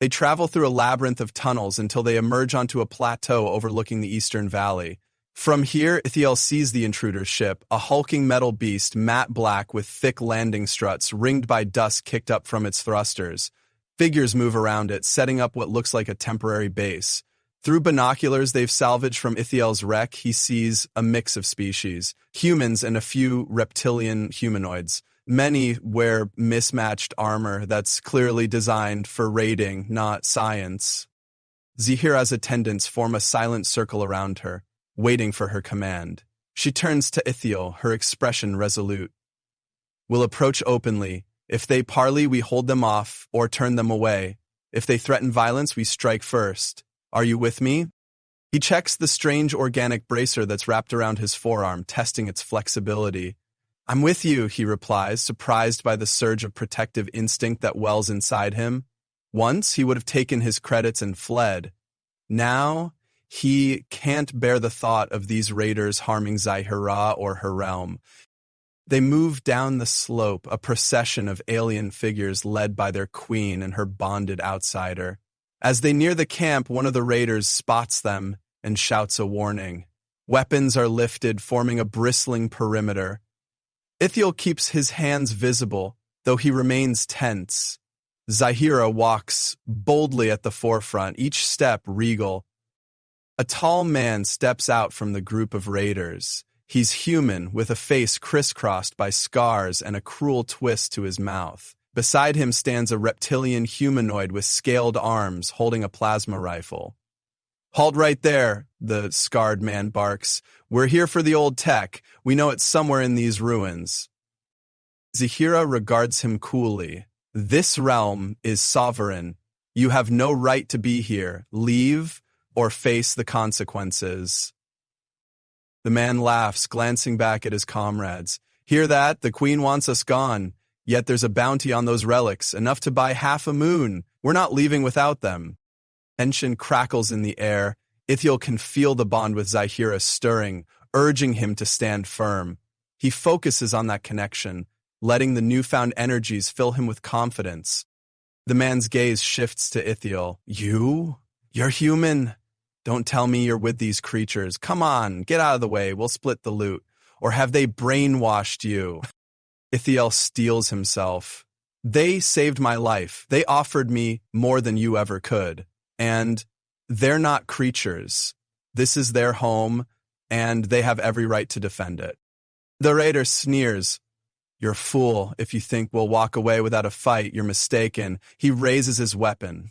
They travel through a labyrinth of tunnels until they emerge onto a plateau overlooking the eastern valley. From here, Ithiel sees the intruder's ship, a hulking metal beast, matte black with thick landing struts, ringed by dust kicked up from its thrusters. Figures move around it, setting up what looks like a temporary base. Through binoculars they've salvaged from Ithiel's wreck, he sees a mix of species, humans and a few reptilian humanoids. Many wear mismatched armor that's clearly designed for raiding, not science. Zahira's attendants form a silent circle around her, waiting for her command. She turns to Ithiel, her expression resolute. We'll approach openly. If they parley, we hold them off or turn them away. If they threaten violence, we strike first. Are you with me? He checks the strange organic bracer that's wrapped around his forearm, testing its flexibility. I'm with you, he replies, surprised by the surge of protective instinct that wells inside him. Once, he would have taken his credits and fled. Now, he can't bear the thought of these raiders harming Zahira or her realm. They move down the slope, a procession of alien figures led by their queen and her bonded outsider. As they near the camp, one of the raiders spots them and shouts a warning. Weapons are lifted, forming a bristling perimeter. Ithiel keeps his hands visible, though he remains tense. Zahira walks boldly at the forefront, each step regal. A tall man steps out from the group of raiders. He's human, with a face crisscrossed by scars and a cruel twist to his mouth. Beside him stands a reptilian humanoid with scaled arms holding a plasma rifle. Halt right there, the scarred man barks. We're here for the old tech. We know it's somewhere in these ruins. Zahira regards him coolly. This realm is sovereign. You have no right to be here. Leave or face the consequences. The man laughs, glancing back at his comrades. Hear that? The queen wants us gone. Yet there's a bounty on those relics, enough to buy half a moon. We're not leaving without them. Tension crackles in the air. Ithiel can feel the bond with Zahira stirring, urging him to stand firm. He focuses on that connection, letting the newfound energies fill him with confidence. The man's gaze shifts to Ithiel. You're human. Don't tell me you're with these creatures. Come on, get out of the way. We'll split the loot. Or have they brainwashed you? Ithiel steels himself. They saved my life. They offered me more than you ever could. And they're not creatures. This is their home, and they have every right to defend it. The raider sneers. You're a fool. If you think we'll walk away without a fight, you're mistaken. He raises his weapon.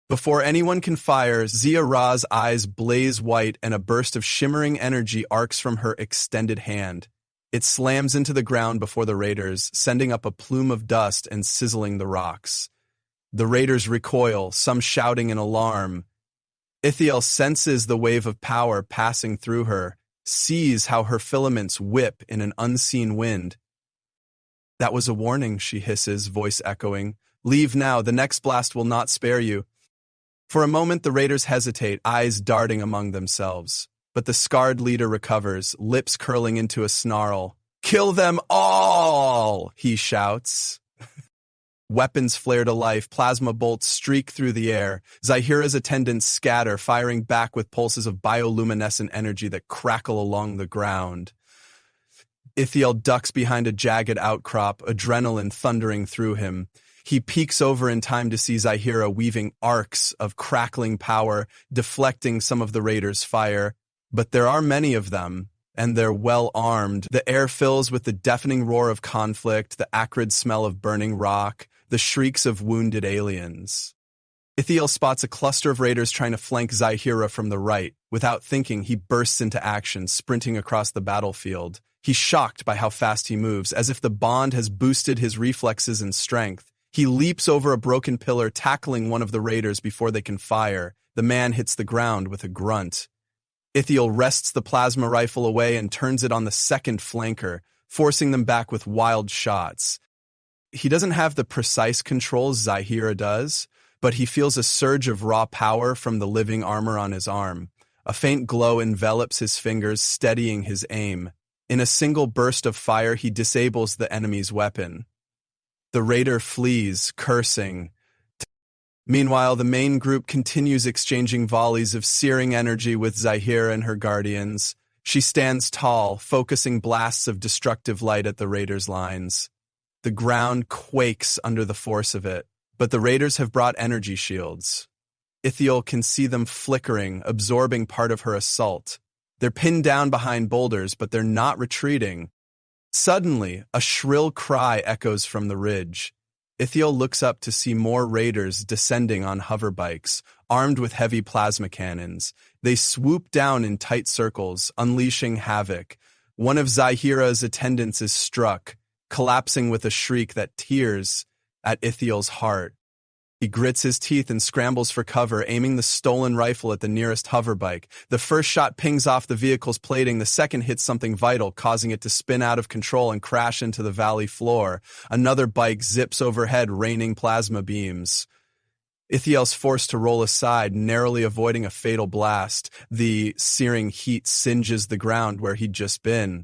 Before anyone can fire, Zahira's eyes blaze white and a burst of shimmering energy arcs from her extended hand. It slams into the ground before the raiders, sending up a plume of dust and sizzling the rocks. The raiders recoil, some shouting in alarm. Ithiel senses the wave of power passing through her, sees how her filaments whip in an unseen wind. That was a warning, she hisses, voice echoing. Leave now, the next blast will not spare you. For a moment the raiders hesitate, eyes darting among themselves. But the scarred leader recovers, lips curling into a snarl. Kill them all, he shouts. Weapons flare to life, plasma bolts streak through the air. Zahira's attendants scatter, firing back with pulses of bioluminescent energy that crackle along the ground. Ithiel ducks behind a jagged outcrop, adrenaline thundering through him. He peeks over in time to see Zahira weaving arcs of crackling power, deflecting some of the raiders' fire. But there are many of them, and they're well armed. The air fills with the deafening roar of conflict, the acrid smell of burning rock, the shrieks of wounded aliens. Ithiel spots a cluster of raiders trying to flank Zahira from the right. Without thinking, he bursts into action, sprinting across the battlefield. He's shocked by how fast he moves, as if the bond has boosted his reflexes and strength. He leaps over a broken pillar, tackling one of the raiders before they can fire. The man hits the ground with a grunt. Ithiel wrests the plasma rifle away and turns it on the second flanker, forcing them back with wild shots. He doesn't have the precise controls Zahira does, but he feels a surge of raw power from the living armor on his arm. A faint glow envelops his fingers, steadying his aim. In a single burst of fire, he disables the enemy's weapon. The raider flees, cursing. Meanwhile, the main group continues exchanging volleys of searing energy with Zahira and her guardians. She stands tall, focusing blasts of destructive light at the raiders' lines. The ground quakes under the force of it, but the raiders have brought energy shields. Ithiel can see them flickering, absorbing part of her assault. They're pinned down behind boulders, but they're not retreating. Suddenly, a shrill cry echoes from the ridge. Ithiel looks up to see more raiders descending on hoverbikes, armed with heavy plasma cannons. They swoop down in tight circles, unleashing havoc. One of Zahira's attendants is struck, collapsing with a shriek that tears at Ithiel's heart. He grits his teeth and scrambles for cover, aiming the stolen rifle at the nearest hoverbike. The first shot pings off the vehicle's plating, the second hits something vital, causing it to spin out of control and crash into the valley floor. Another bike zips overhead, raining plasma beams. Ithiel's forced to roll aside, narrowly avoiding a fatal blast. The searing heat singes the ground where he'd just been.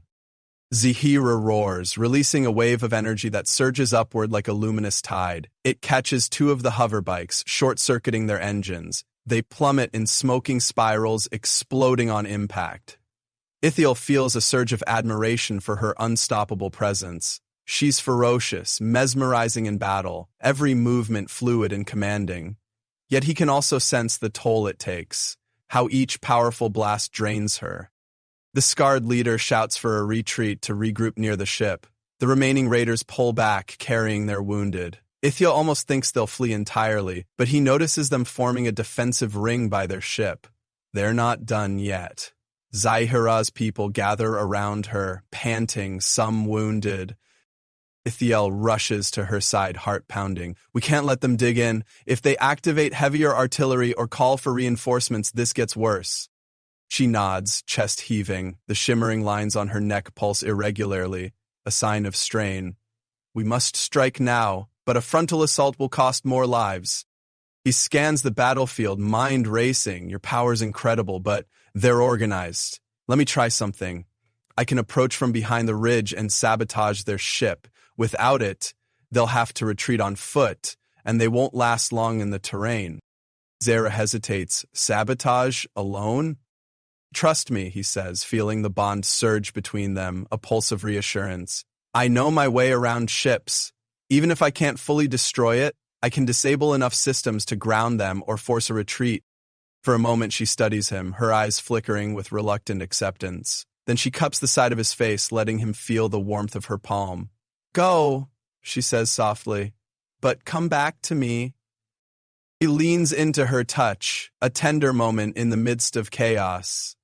Zahira roars, releasing a wave of energy that surges upward like a luminous tide. It catches two of the hoverbikes, short-circuiting their engines. They plummet in smoking spirals, exploding on impact. Ithiel feels a surge of admiration for her unstoppable presence. She's ferocious, mesmerizing in battle, every movement fluid and commanding. Yet he can also sense the toll it takes, how each powerful blast drains her. The scarred leader shouts for a retreat to regroup near the ship. The remaining raiders pull back, carrying their wounded. Ithiel almost thinks they'll flee entirely, but he notices them forming a defensive ring by their ship. They're not done yet. Zahira's people gather around her, panting, some wounded. Ithiel rushes to her side, heart pounding. We can't let them dig in. If they activate heavier artillery or call for reinforcements, this gets worse. She nods, chest heaving. The shimmering lines on her neck pulse irregularly, a sign of strain. We must strike now, but a frontal assault will cost more lives. He scans the battlefield, mind racing. Your power's incredible, but they're organized. Let me try something. I can approach from behind the ridge and sabotage their ship. Without it, they'll have to retreat on foot, and they won't last long in the terrain. Zahira hesitates. Sabotage alone? Trust me, he says, feeling the bond surge between them, a pulse of reassurance. I know my way around ships. Even if I can't fully destroy it, I can disable enough systems to ground them or force a retreat. For a moment she studies him, her eyes flickering with reluctant acceptance. Then she cups the side of his face, letting him feel the warmth of her palm. Go, she says softly, but come back to me. He leans into her touch, a tender moment in the midst of chaos.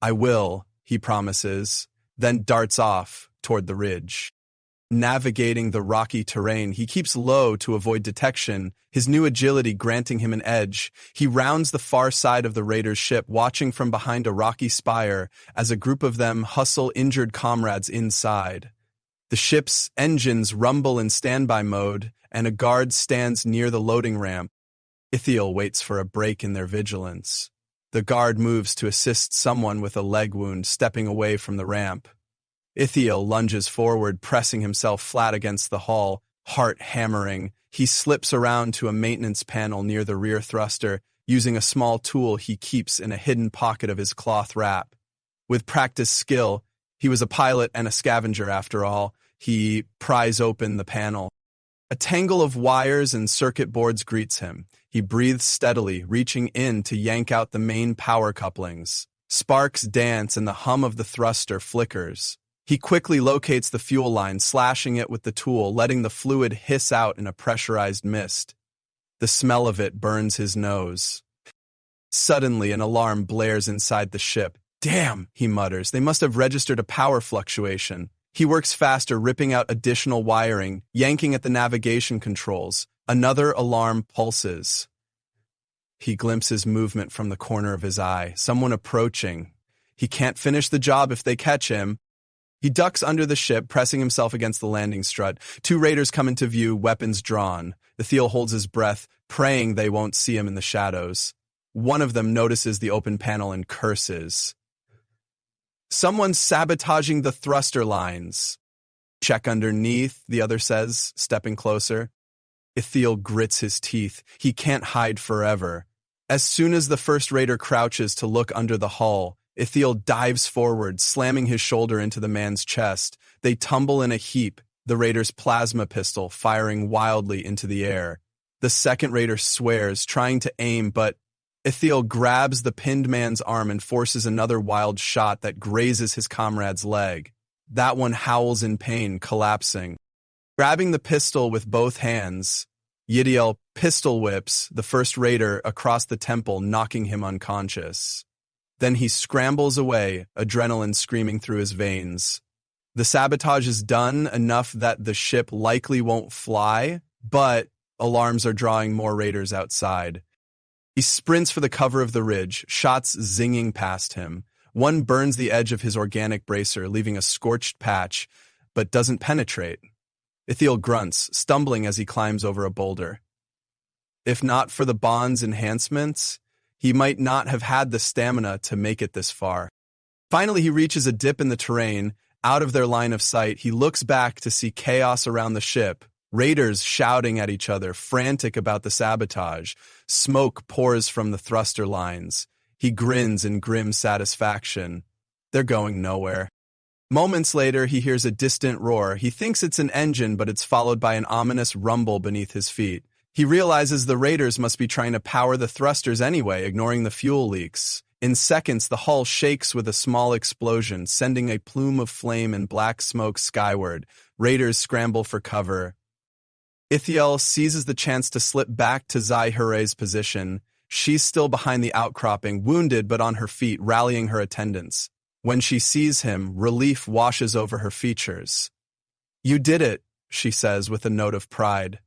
I will, he promises, then darts off toward the ridge. Navigating the rocky terrain, he keeps low to avoid detection, his new agility granting him an edge. He rounds the far side of the raider's ship, watching from behind a rocky spire as a group of them hustle injured comrades inside. The ship's engines rumble in standby mode, and a guard stands near the loading ramp. Ithiel waits for a break in their vigilance. The guard moves to assist someone with a leg wound, stepping away from the ramp. Ithiel lunges forward, pressing himself flat against the hull, heart hammering. He slips around to a maintenance panel near the rear thruster, using a small tool he keeps in a hidden pocket of his cloth wrap. With practiced skill, he was a pilot and a scavenger after all. He pries open the panel. A tangle of wires and circuit boards greets him. He breathes steadily, reaching in to yank out the main power couplings. Sparks dance and the hum of the thruster flickers. He quickly locates the fuel line, slashing it with the tool, letting the fluid hiss out in a pressurized mist. The smell of it burns his nose. Suddenly, an alarm blares inside the ship. Damn, he mutters. They must have registered a power fluctuation. He works faster, ripping out additional wiring, yanking at the navigation controls. Another alarm pulses. He glimpses movement from the corner of his eye, someone approaching. He can't finish the job if they catch him. He ducks under the ship, pressing himself against the landing strut. Two raiders come into view, weapons drawn. Ithiel holds his breath, praying they won't see him in the shadows. One of them notices the open panel and curses. Someone's sabotaging the thruster lines. Check underneath, the other says, stepping closer. Ithiel grits his teeth. He can't hide forever. As soon as the first raider crouches to look under the hull, Ithiel dives forward, slamming his shoulder into the man's chest. They tumble in a heap, the raider's plasma pistol firing wildly into the air. The second raider swears, trying to aim, but Ithiel grabs the pinned man's arm and forces another wild shot that grazes his comrade's leg. That one howls in pain, collapsing. Grabbing the pistol with both hands, Yithiel pistol whips the first raider across the temple, knocking him unconscious. Then he scrambles away, adrenaline screaming through his veins. The sabotage is done enough that the ship likely won't fly, but alarms are drawing more raiders outside. He sprints for the cover of the ridge, shots zinging past him. One burns the edge of his organic bracer, leaving a scorched patch, but doesn't penetrate. Ithiel grunts, stumbling as he climbs over a boulder. If not for the bond's enhancements, he might not have had the stamina to make it this far. Finally, he reaches a dip in the terrain. Out of their line of sight, he looks back to see chaos around the ship. Raiders shouting at each other, frantic about the sabotage. Smoke pours from the thruster lines. He grins in grim satisfaction. They're going nowhere. Moments later, he hears a distant roar. He thinks it's an engine, but it's followed by an ominous rumble beneath his feet. He realizes the raiders must be trying to power the thrusters anyway, ignoring the fuel leaks. In seconds, the hull shakes with a small explosion, sending a plume of flame and black smoke skyward. Raiders scramble for cover. Ithiel seizes the chance to slip back to Zai-Hure's position. She's still behind the outcropping, wounded but on her feet, rallying her attendants. When she sees him, relief washes over her features. "You did it," she says with a note of pride.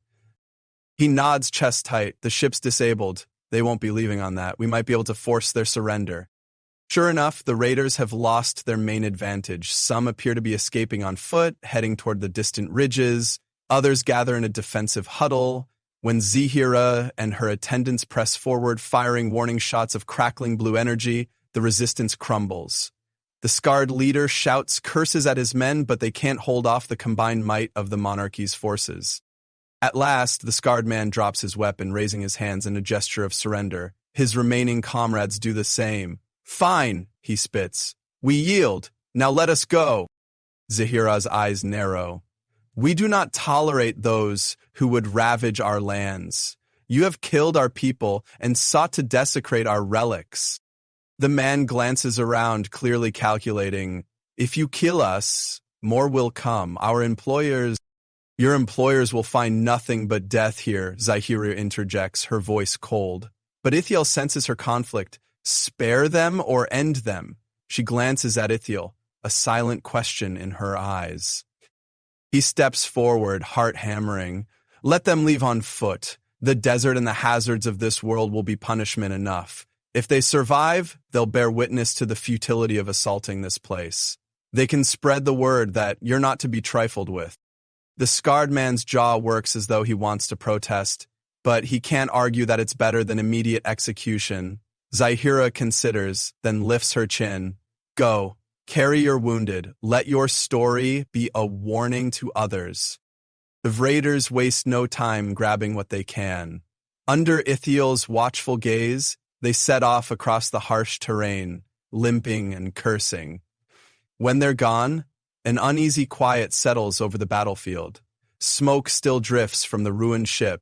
He nods chest tight. "The ship's disabled. They won't be leaving on that. We might be able to force their surrender." Sure enough, the raiders have lost their main advantage. Some appear to be escaping on foot, heading toward the distant ridges. Others gather in a defensive huddle. When Zahira and her attendants press forward, firing warning shots of crackling blue energy, the resistance crumbles. The scarred leader shouts curses at his men, but they can't hold off the combined might of the monarchy's forces. At last, the scarred man drops his weapon, raising his hands in a gesture of surrender. His remaining comrades do the same. "Fine," he spits. "We yield. Now let us go." Zahira's eyes narrow. "We do not tolerate those who would ravage our lands. You have killed our people and sought to desecrate our relics." The man glances around, clearly calculating. "If you kill us, more will come. Your employers will find nothing but death here," Zahira interjects, her voice cold. But Ithiel senses her conflict. Spare them or end them? She glances at Ithiel, a silent question in her eyes. He steps forward, heart hammering. "Let them leave on foot. The desert and the hazards of this world will be punishment enough. If they survive, they'll bear witness to the futility of assaulting this place. They can spread the word that you're not to be trifled with." The scarred man's jaw works as though he wants to protest, but he can't argue that it's better than immediate execution. Zahira considers, then lifts her chin. "Go. Carry your wounded. Let your story be a warning to others." The raiders waste no time grabbing what they can. Under Ithiel's watchful gaze, they set off across the harsh terrain, limping and cursing. When they're gone, an uneasy quiet settles over the battlefield. Smoke still drifts from the ruined ship.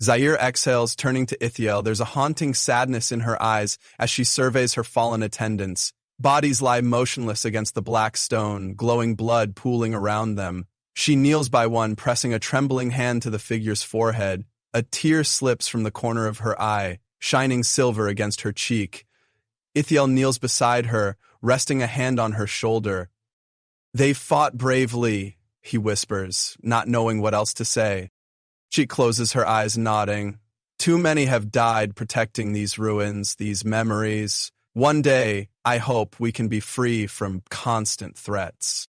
Zaire exhales, turning to Ithiel. There's a haunting sadness in her eyes as she surveys her fallen attendants. Bodies lie motionless against the black stone, glowing blood pooling around them. She kneels by one, pressing a trembling hand to the figure's forehead. A tear slips from the corner of her eye, shining silver against her cheek. Ithiel kneels beside her, resting a hand on her shoulder. "They fought bravely," he whispers, not knowing what else to say. She closes her eyes, nodding. "Too many have died protecting these ruins, these memories. One day, I hope we can be free from constant threats."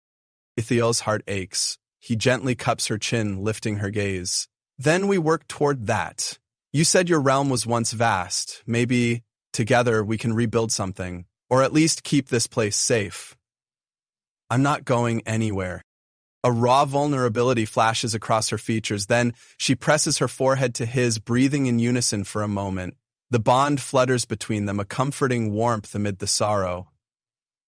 Ithiel's heart aches. He gently cups her chin, lifting her gaze. "Then we work toward that. You said your realm was once vast. Maybe, together, we can rebuild something, or at least keep this place safe." "I'm not going anywhere." A raw vulnerability flashes across her features. Then she presses her forehead to his, breathing in unison for a moment. The bond flutters between them, a comforting warmth amid the sorrow.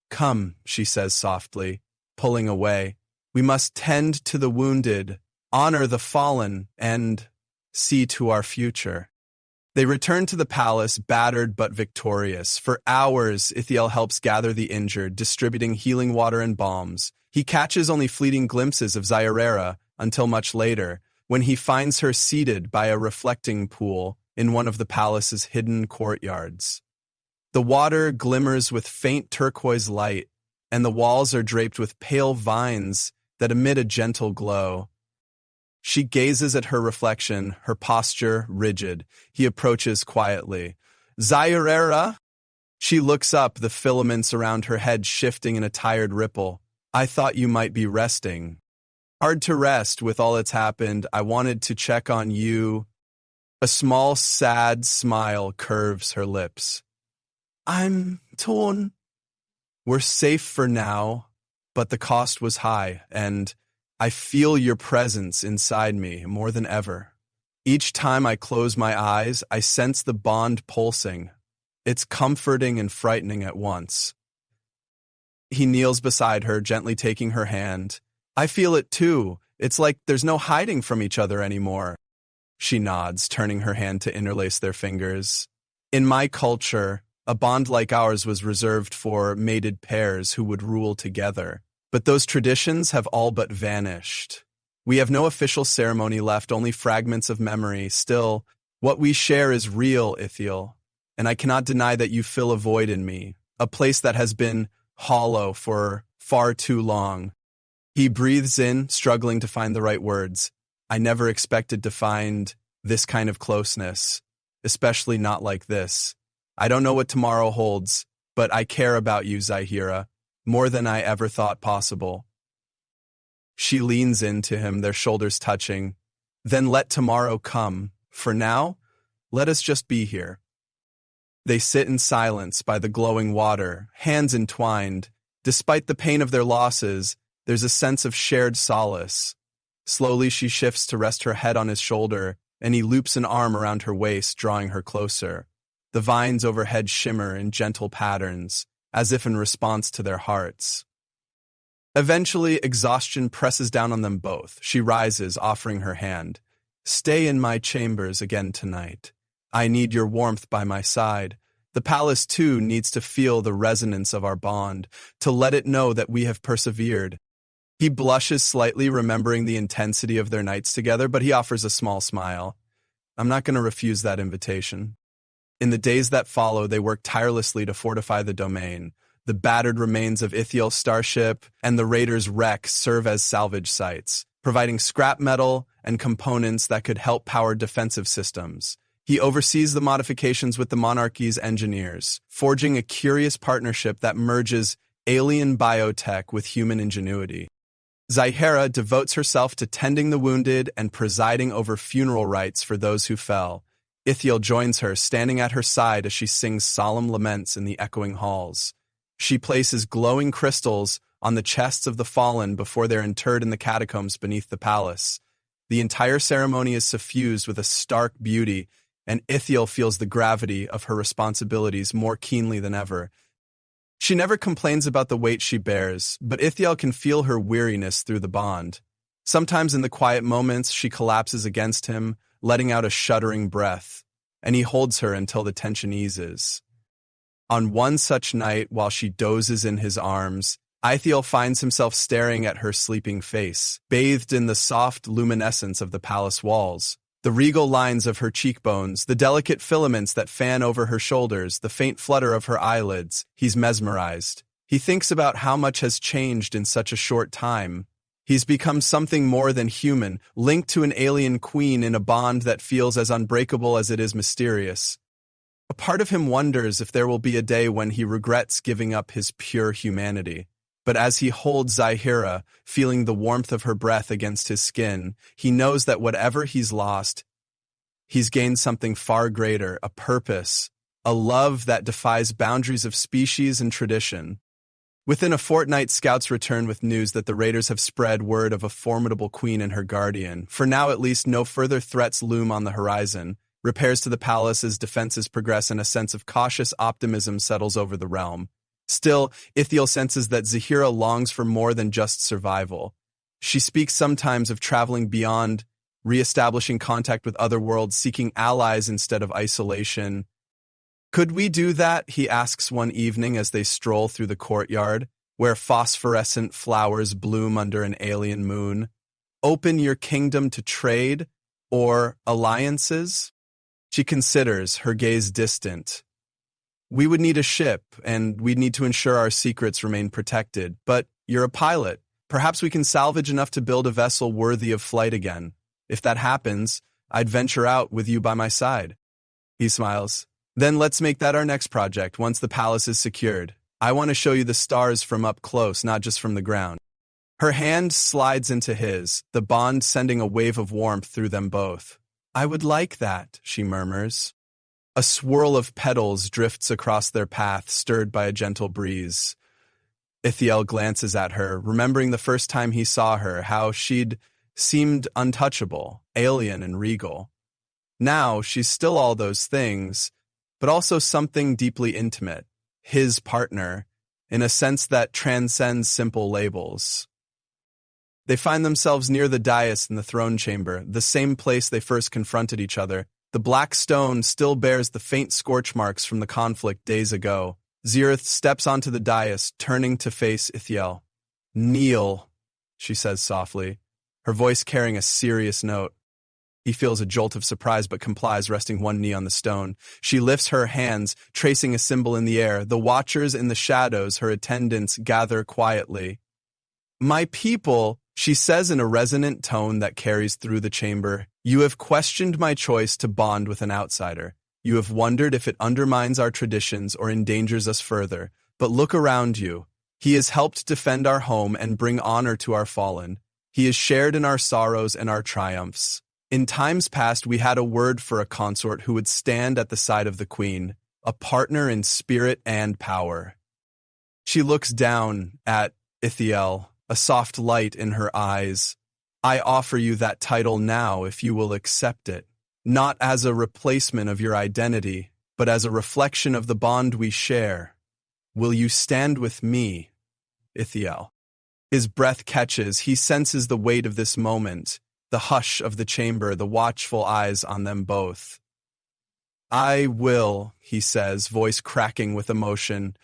"Come," she says softly, pulling away. "We must tend to the wounded, honor the fallen, and see to our future." They return to the palace, battered but victorious. For hours, Ithiel helps gather the injured, distributing healing water and balms. He catches only fleeting glimpses of Zairera until much later, when he finds her seated by a reflecting pool in one of the palace's hidden courtyards. The water glimmers with faint turquoise light, and the walls are draped with pale vines that emit a gentle glow. She gazes at her reflection, her posture rigid. He approaches quietly. "Zairera?" She looks up, the filaments around her head shifting in a tired ripple. "I thought you might be resting." "Hard to rest with all that's happened. I wanted to check on you." A small, sad smile curves her lips. "I'm torn." "We're safe for now, but the cost was high, and I feel your presence inside me more than ever. Each time I close my eyes, I sense the bond pulsing. It's comforting and frightening at once." He kneels beside her, gently taking her hand. "I feel it too. It's like there's no hiding from each other anymore." She nods, turning her hand to interlace their fingers. "In my culture, a bond like ours was reserved for mated pairs who would rule together. But those traditions have all but vanished. We have no official ceremony left, only fragments of memory. Still, what we share is real, Ithiel, and I cannot deny that you fill a void in me, a place that has been hollow for far too long." He breathes in, struggling to find the right words. "I never expected to find this kind of closeness, especially not like this. I don't know what tomorrow holds, but I care about you, Zaheera, more than I ever thought possible." She leans into him, their shoulders touching. "Then let tomorrow come. For now, let us just be here." They sit in silence by the glowing water, hands entwined. Despite the pain of their losses, there's a sense of shared solace. Slowly she shifts to rest her head on his shoulder, and he loops an arm around her waist, drawing her closer. The vines overhead shimmer in gentle patterns, as if in response to their hearts. Eventually, exhaustion presses down on them both. She rises, offering her hand. "Stay in my chambers again tonight. I need your warmth by my side. The palace, too, needs to feel the resonance of our bond, to let it know that we have persevered." He blushes slightly, remembering the intensity of their nights together, but he offers a small smile. "I'm not going to refuse that invitation." In the days that follow, they work tirelessly to fortify the domain. The battered remains of Ithiel's starship and the raiders' wreck serve as salvage sites, providing scrap metal and components that could help power defensive systems. He oversees the modifications with the monarchy's engineers, forging a curious partnership that merges alien biotech with human ingenuity. Zaheera devotes herself to tending the wounded and presiding over funeral rites for those who fell. Ithiel joins her, standing at her side as she sings solemn laments in the echoing halls. She places glowing crystals on the chests of the fallen before they're interred in the catacombs beneath the palace. The entire ceremony is suffused with a stark beauty, and Ithiel feels the gravity of her responsibilities more keenly than ever. She never complains about the weight she bears, but Ithiel can feel her weariness through the bond. Sometimes in the quiet moments, she collapses against him, letting out a shuddering breath, and he holds her until the tension eases. On one such night, while she dozes in his arms, Ithiel finds himself staring at her sleeping face, bathed in the soft luminescence of the palace walls. The regal lines of her cheekbones, the delicate filaments that fan over her shoulders, the faint flutter of her eyelids, he's mesmerized. He thinks about how much has changed in such a short time. He's become something more than human, linked to an alien queen in a bond that feels as unbreakable as it is mysterious. A part of him wonders if there will be a day when he regrets giving up his pure humanity. But as he holds Zaheera, feeling the warmth of her breath against his skin, he knows that whatever he's lost, he's gained something far greater, a purpose, a love that defies boundaries of species and tradition. Within a fortnight, scouts return with news that the raiders have spread word of a formidable queen and her guardian. For now, at least, no further threats loom on the horizon. Repairs to the palace as defenses progress and a sense of cautious optimism settles over the realm. Still, Ithiel senses that Zaheera longs for more than just survival. She speaks sometimes of traveling beyond reestablishing contact with other worlds, seeking allies instead of isolation. Could we do that? He asks one evening as they stroll through the courtyard, where phosphorescent flowers bloom under an alien moon. Open your kingdom to trade or alliances? She considers, her gaze distant. We would need a ship, and we'd need to ensure our secrets remain protected. But you're a pilot. Perhaps we can salvage enough to build a vessel worthy of flight again. If that happens, I'd venture out with you by my side. He smiles. Then let's make that our next project once the palace is secured. I want to show you the stars from up close, not just from the ground. Her hand slides into his, the bond sending a wave of warmth through them both. I would like that, she murmurs. A swirl of petals drifts across their path, stirred by a gentle breeze. Ithiel glances at her, remembering the first time he saw her, how she'd seemed untouchable, alien and regal. Now she's still all those things, but also something deeply intimate, his partner, in a sense that transcends simple labels. They find themselves near the dais in the throne chamber, the same place they first confronted each other. The black stone still bears the faint scorch marks from the conflict days ago. Zirith steps onto the dais, turning to face Ithiel. Kneel, she says softly, her voice carrying a serious note. He feels a jolt of surprise but complies, resting one knee on the stone. She lifts her hands, tracing a symbol in the air. The watchers in the shadows, her attendants, gather quietly. My people, she says in a resonant tone that carries through the chamber, you have questioned my choice to bond with an outsider. You have wondered if it undermines our traditions or endangers us further. But look around you. He has helped defend our home and bring honor to our fallen. He is shared in our sorrows and our triumphs. In times past, we had a word for a consort who would stand at the side of the queen, a partner in spirit and power. She looks down at Ithiel, a soft light in her eyes. I offer you that title now if you will accept it, not as a replacement of your identity, but as a reflection of the bond we share. Will you stand with me, Ithiel? His breath catches. He senses the weight of this moment, the hush of the chamber, the watchful eyes on them both. I will, he says, voice cracking with emotion.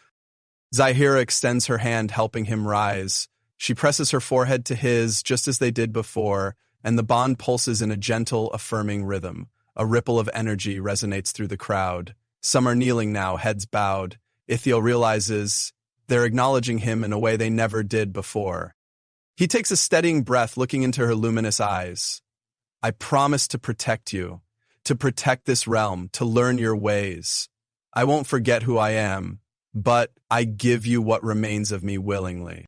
Zahira extends her hand, helping him rise. She presses her forehead to his, just as they did before, and the bond pulses in a gentle, affirming rhythm. A ripple of energy resonates through the crowd. Some are kneeling now, heads bowed. Ithiel realizes they're acknowledging him in a way they never did before. He takes a steadying breath, looking into her luminous eyes. I promise to protect you, to protect this realm, to learn your ways. I won't forget who I am, but I give you what remains of me willingly.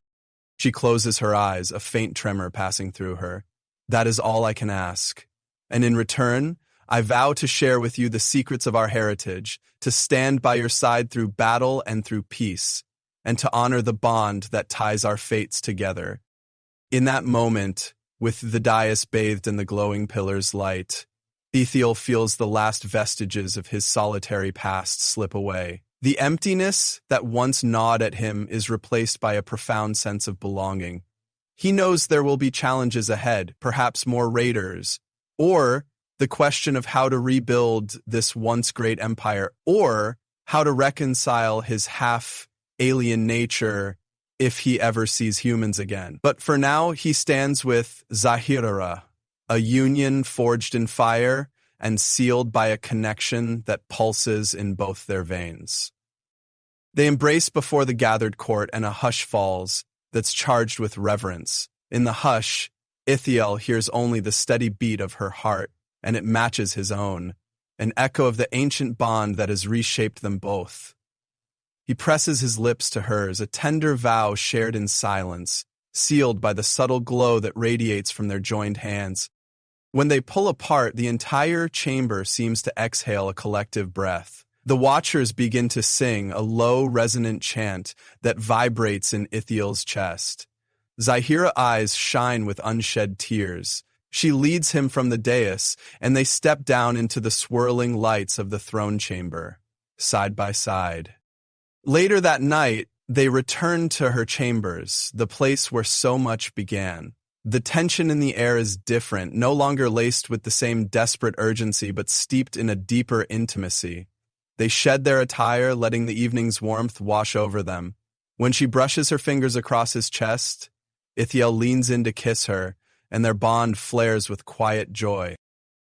She closes her eyes, a faint tremor passing through her. That is all I can ask. And in return, I vow to share with you the secrets of our heritage, to stand by your side through battle and through peace, and to honor the bond that ties our fates together. In that moment, with the dais bathed in the glowing pillar's light, Ithiel feels the last vestiges of his solitary past slip away. The emptiness that once gnawed at him is replaced by a profound sense of belonging. He knows there will be challenges ahead, perhaps more raiders, or the question of how to rebuild this once great empire, or how to reconcile his half-alien nature if he ever sees humans again. But for now, he stands with Zahira, a union forged in fire and sealed by a connection that pulses in both their veins. They embrace before the gathered court, and a hush falls that's charged with reverence. In the hush, Ithiel hears only the steady beat of her heart, and it matches his own, an echo of the ancient bond that has reshaped them both. He presses his lips to hers, a tender vow shared in silence, sealed by the subtle glow that radiates from their joined hands. When they pull apart, the entire chamber seems to exhale a collective breath. The watchers begin to sing a low, resonant chant that vibrates in Ithiel's chest. Zahira's eyes shine with unshed tears. She leads him from the dais, and they step down into the swirling lights of the throne chamber, side by side. Later that night, they return to her chambers, the place where so much began. The tension in the air is different, no longer laced with the same desperate urgency, but steeped in a deeper intimacy. They shed their attire, letting the evening's warmth wash over them. When she brushes her fingers across his chest, Ithiel leans in to kiss her, and their bond flares with quiet joy.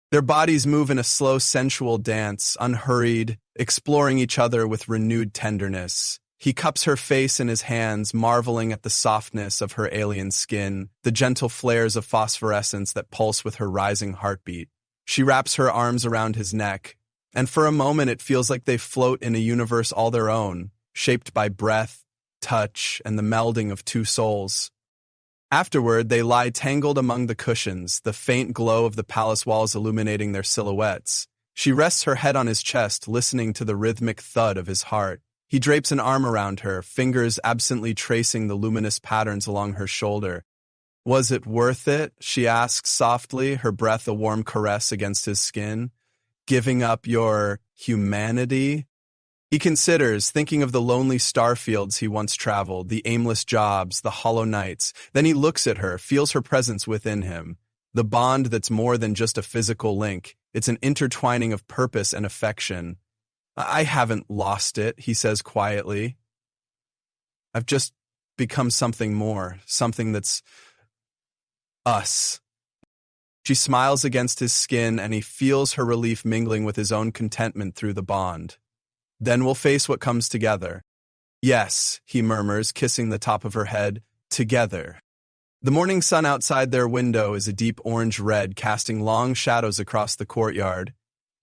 Their bodies move in a slow, sensual dance, unhurried, exploring each other with renewed tenderness. He cups her face in his hands, marveling at the softness of her alien skin, the gentle flares of phosphorescence that pulse with her rising heartbeat. She wraps her arms around his neck, and for a moment it feels like they float in a universe all their own, shaped by breath, touch, and the melding of two souls. Afterward, they lie tangled among the cushions, the faint glow of the palace walls illuminating their silhouettes. She rests her head on his chest, listening to the rhythmic thud of his heart. He drapes an arm around her, fingers absently tracing the luminous patterns along her shoulder. "Was it worth it?" she asks softly, her breath a warm caress against his skin. "Giving up your humanity?" He considers, thinking of the lonely star fields he once traveled, the aimless jobs, the hollow nights. Then he looks at her, feels her presence within him. The bond that's more than just a physical link. It's an intertwining of purpose and affection. "I haven't lost it," he says quietly. "I've just become something more, something that's us." She smiles against his skin, and he feels her relief mingling with his own contentment through the bond. "Then we'll face what comes together." "Yes," he murmurs, kissing the top of her head. "Together." The morning sun outside their window is a deep orange-red, casting long shadows across the courtyard.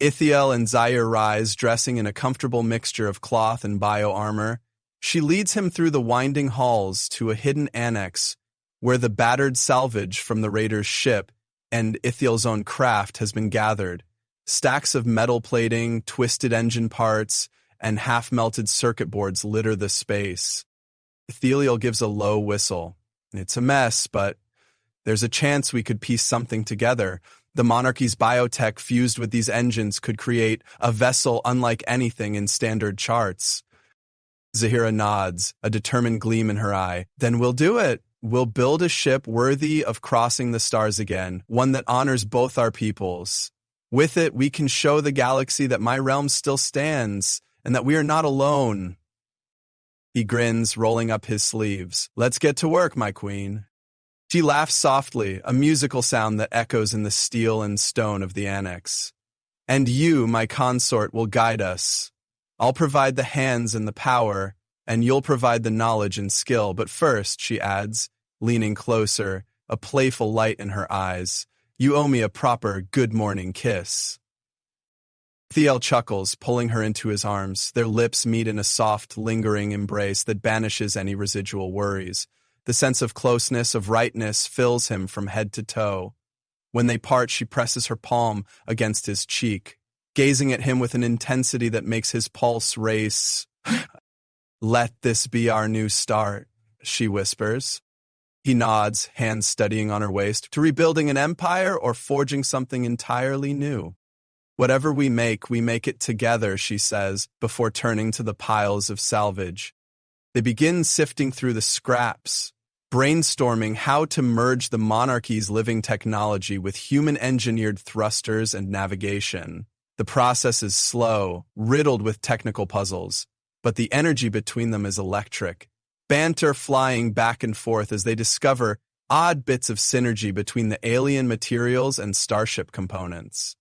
Ithiel and Zaire rise, dressing in a comfortable mixture of cloth and bio-armor. She leads him through the winding halls to a hidden annex where the battered salvage from the raiders' ship and Ithiel's own craft has been gathered. Stacks of metal plating, twisted engine parts, and half-melted circuit boards litter the space. Itheliel gives a low whistle. "It's a mess, but there's a chance we could piece something together. The monarchy's biotech fused with these engines could create a vessel unlike anything in standard charts." Zahira nods, a determined gleam in her eye. "Then we'll do it. We'll build a ship worthy of crossing the stars again, one that honors both our peoples. With it, we can show the galaxy that my realm still stands, and that we are not alone." He grins, rolling up his sleeves. "Let's get to work, my queen." She laughs softly, a musical sound that echoes in the steel and stone of the annex. "And you, my consort, will guide us. I'll provide the hands and the power, and you'll provide the knowledge and skill. But first," she adds, leaning closer, a playful light in her eyes, "you owe me a proper good morning kiss." Thiel chuckles, pulling her into his arms. Their lips meet in a soft, lingering embrace that banishes any residual worries. The sense of closeness, of rightness, fills him from head to toe. When they part, she presses her palm against his cheek, gazing at him with an intensity that makes his pulse race. "Let this be our new start," she whispers. He nods, hands steadying on her waist. "To rebuilding an empire or forging something entirely new?" "Whatever we make it together," she says, before turning to the piles of salvage. They begin sifting through the scraps, brainstorming how to merge the monarchy's living technology with human-engineered thrusters and navigation. The process is slow, riddled with technical puzzles, but the energy between them is electric. Banter flying back and forth as they discover odd bits of synergy between the alien materials and starship components.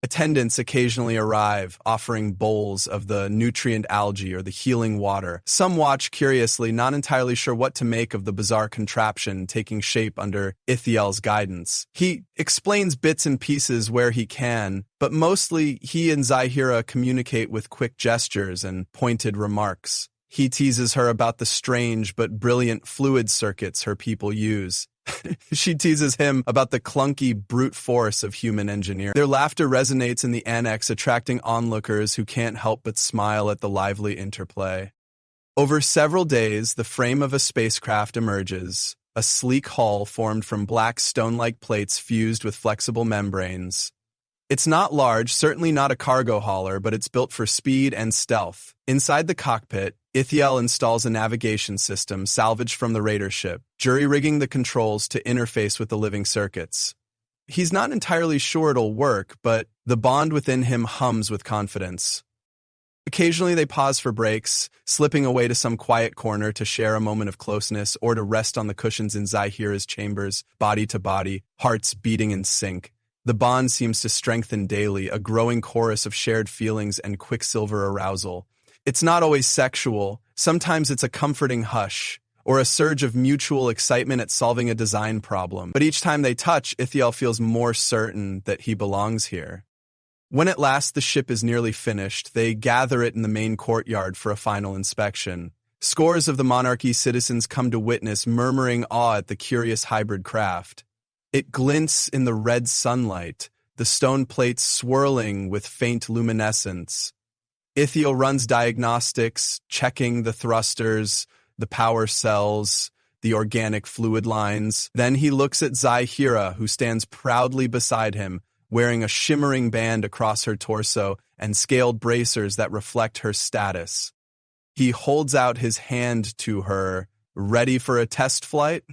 Attendants occasionally arrive, offering bowls of the nutrient algae or the healing water. Some watch curiously, not entirely sure what to make of the bizarre contraption taking shape under Ithiel's guidance. He explains bits and pieces where he can, but mostly he and Zahira communicate with quick gestures and pointed remarks. He teases her about the strange but brilliant fluid circuits her people use. She teases him about the clunky brute force of human engineering. Their laughter resonates in the annex, attracting onlookers who can't help but smile at the lively interplay. Over several days, the frame of a spacecraft emerges, a sleek hull formed from black stone-like plates fused with flexible membranes. It's not large, certainly not a cargo hauler, but it's built for speed and stealth. Inside the cockpit, Ithiel installs a navigation system salvaged from the raider ship, jury-rigging the controls to interface with the living circuits. He's not entirely sure it'll work, but the bond within him hums with confidence. Occasionally they pause for breaks, slipping away to some quiet corner to share a moment of closeness or to rest on the cushions in Zahira's chambers, body to body, hearts beating in sync. The bond seems to strengthen daily, a growing chorus of shared feelings and quicksilver arousal. It's not always sexual, sometimes it's a comforting hush, or a surge of mutual excitement at solving a design problem. But each time they touch, Ithiel feels more certain that he belongs here. When at last the ship is nearly finished, they gather it in the main courtyard for a final inspection. Scores of the monarchy citizens come to witness, murmuring awe at the curious hybrid craft. It glints in the red sunlight, the stone plates swirling with faint luminescence. Ithiel runs diagnostics, checking the thrusters, the power cells, the organic fluid lines. Then he looks at Zahira, who stands proudly beside him, wearing a shimmering band across her torso and scaled bracers that reflect her status. He holds out his hand to her, ready for a test flight.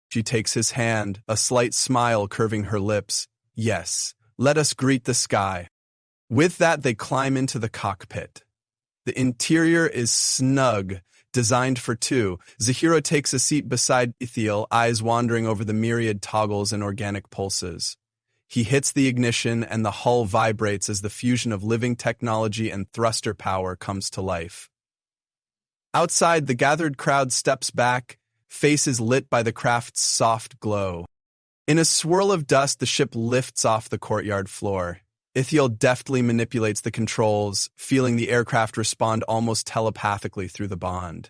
She takes his hand, a slight smile curving her lips. Yes, let us greet the sky. With that, they climb into the cockpit. The interior is snug, designed for two. Zahira takes a seat beside Ithiel, eyes wandering over the myriad toggles and organic pulses. He hits the ignition and the hull vibrates as the fusion of living technology and thruster power comes to life. Outside, the gathered crowd steps back, faces lit by the craft's soft glow. In a swirl of dust, the ship lifts off the courtyard floor. Ithiel deftly manipulates the controls, feeling the aircraft respond almost telepathically through the bond.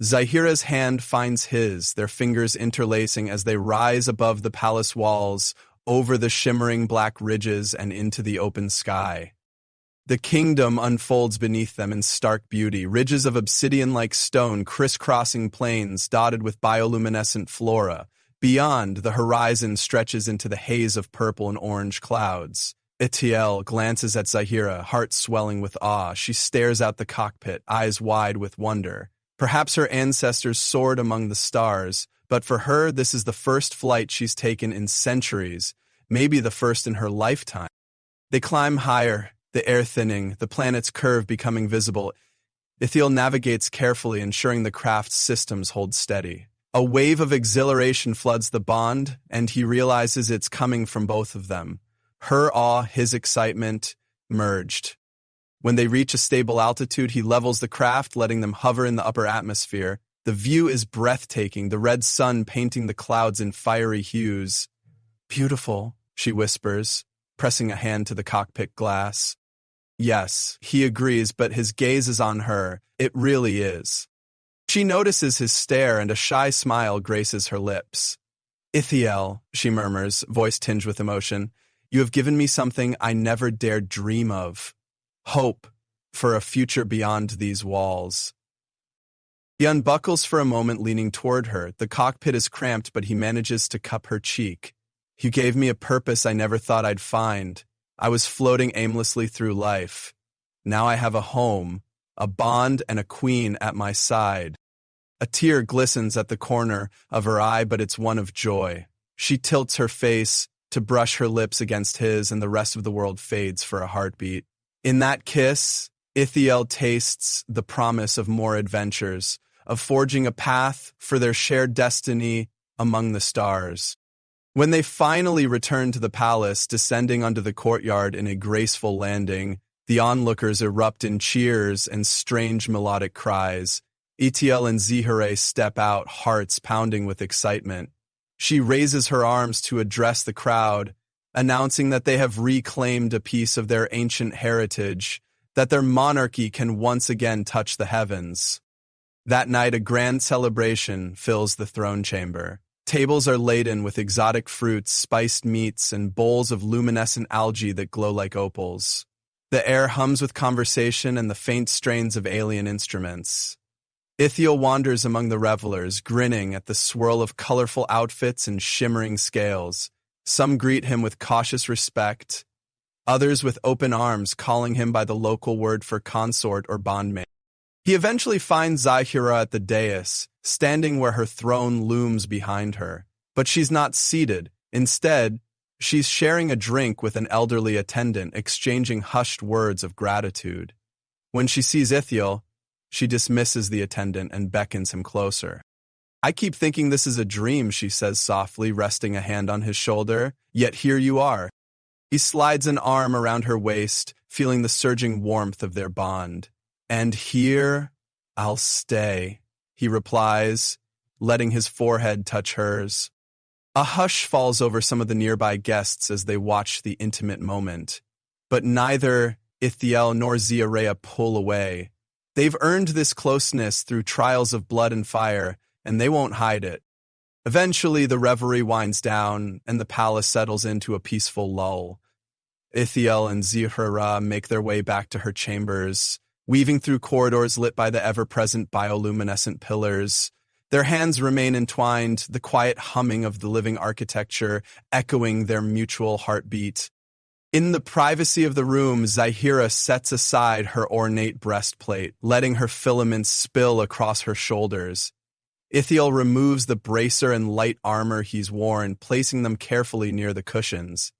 Zahira's hand finds his, their fingers interlacing as they rise above the palace walls, over the shimmering black ridges and into the open sky. The kingdom unfolds beneath them in stark beauty, ridges of obsidian-like stone crisscrossing plains dotted with bioluminescent flora. Beyond, the horizon stretches into the haze of purple and orange clouds. Ithiel glances at Zahira, heart swelling with awe. She stares out the cockpit, eyes wide with wonder. Perhaps her ancestors soared among the stars, but for her, this is the first flight she's taken in centuries, maybe the first in her lifetime. They climb higher, the air thinning, the planet's curve becoming visible. Ithiel navigates carefully, ensuring the craft's systems hold steady. A wave of exhilaration floods the bond, and he realizes it's coming from both of them. Her awe, his excitement, merged. When they reach a stable altitude, he levels the craft, letting them hover in the upper atmosphere. The view is breathtaking, the red sun painting the clouds in fiery hues. Beautiful, she whispers, pressing a hand to the cockpit glass. Yes, he agrees, but his gaze is on her. It really is. She notices his stare and a shy smile graces her lips. Ithiel, she murmurs, voice tinged with emotion, you have given me something I never dared dream of. Hope for a future beyond these walls. He unbuckles for a moment, leaning toward her. The cockpit is cramped, but he manages to cup her cheek. You gave me a purpose I never thought I'd find. I was floating aimlessly through life. Now I have a home, a bond, and a queen at my side. A tear glistens at the corner of her eye, but it's one of joy. She tilts her face to brush her lips against his, and the rest of the world fades for a heartbeat. In that kiss, Ithiel tastes the promise of more adventures, of forging a path for their shared destiny among the stars. When they finally return to the palace, descending onto the courtyard in a graceful landing, the onlookers erupt in cheers and strange melodic cries. Ithiel and Zahira step out, hearts pounding with excitement. She raises her arms to address the crowd, announcing that they have reclaimed a piece of their ancient heritage, that their monarchy can once again touch the heavens. That night, a grand celebration fills the throne chamber. Tables are laden with exotic fruits, spiced meats, and bowls of luminescent algae that glow like opals. The air hums with conversation and the faint strains of alien instruments. Ithiel wanders among the revelers, grinning at the swirl of colorful outfits and shimmering scales. Some greet him with cautious respect, others with open arms, calling him by the local word for consort or bondmate. He eventually finds Zahira at the dais, standing where her throne looms behind her. But she's not seated. Instead, she's sharing a drink with an elderly attendant, exchanging hushed words of gratitude. When she sees Ithiel, she dismisses the attendant and beckons him closer. "I keep thinking this is a dream," she says softly, resting a hand on his shoulder. "Yet here you are." He slides an arm around her waist, feeling the surging warmth of their bond. "And here I'll stay," he replies, letting his forehead touch hers. A hush falls over some of the nearby guests as they watch the intimate moment. But neither Ithiel nor Zahira pull away. They've earned this closeness through trials of blood and fire, and they won't hide it. Eventually, the revelry winds down, and the palace settles into a peaceful lull. Ithiel and Zahira make their way back to her chambers, weaving through corridors lit by the ever-present bioluminescent pillars. Their hands remain entwined, the quiet humming of the living architecture echoing their mutual heartbeat. In the privacy of the room, Zahira sets aside her ornate breastplate, letting her filaments spill across her shoulders. Ithiel removes the bracer and light armor he's worn, placing them carefully near the cushions.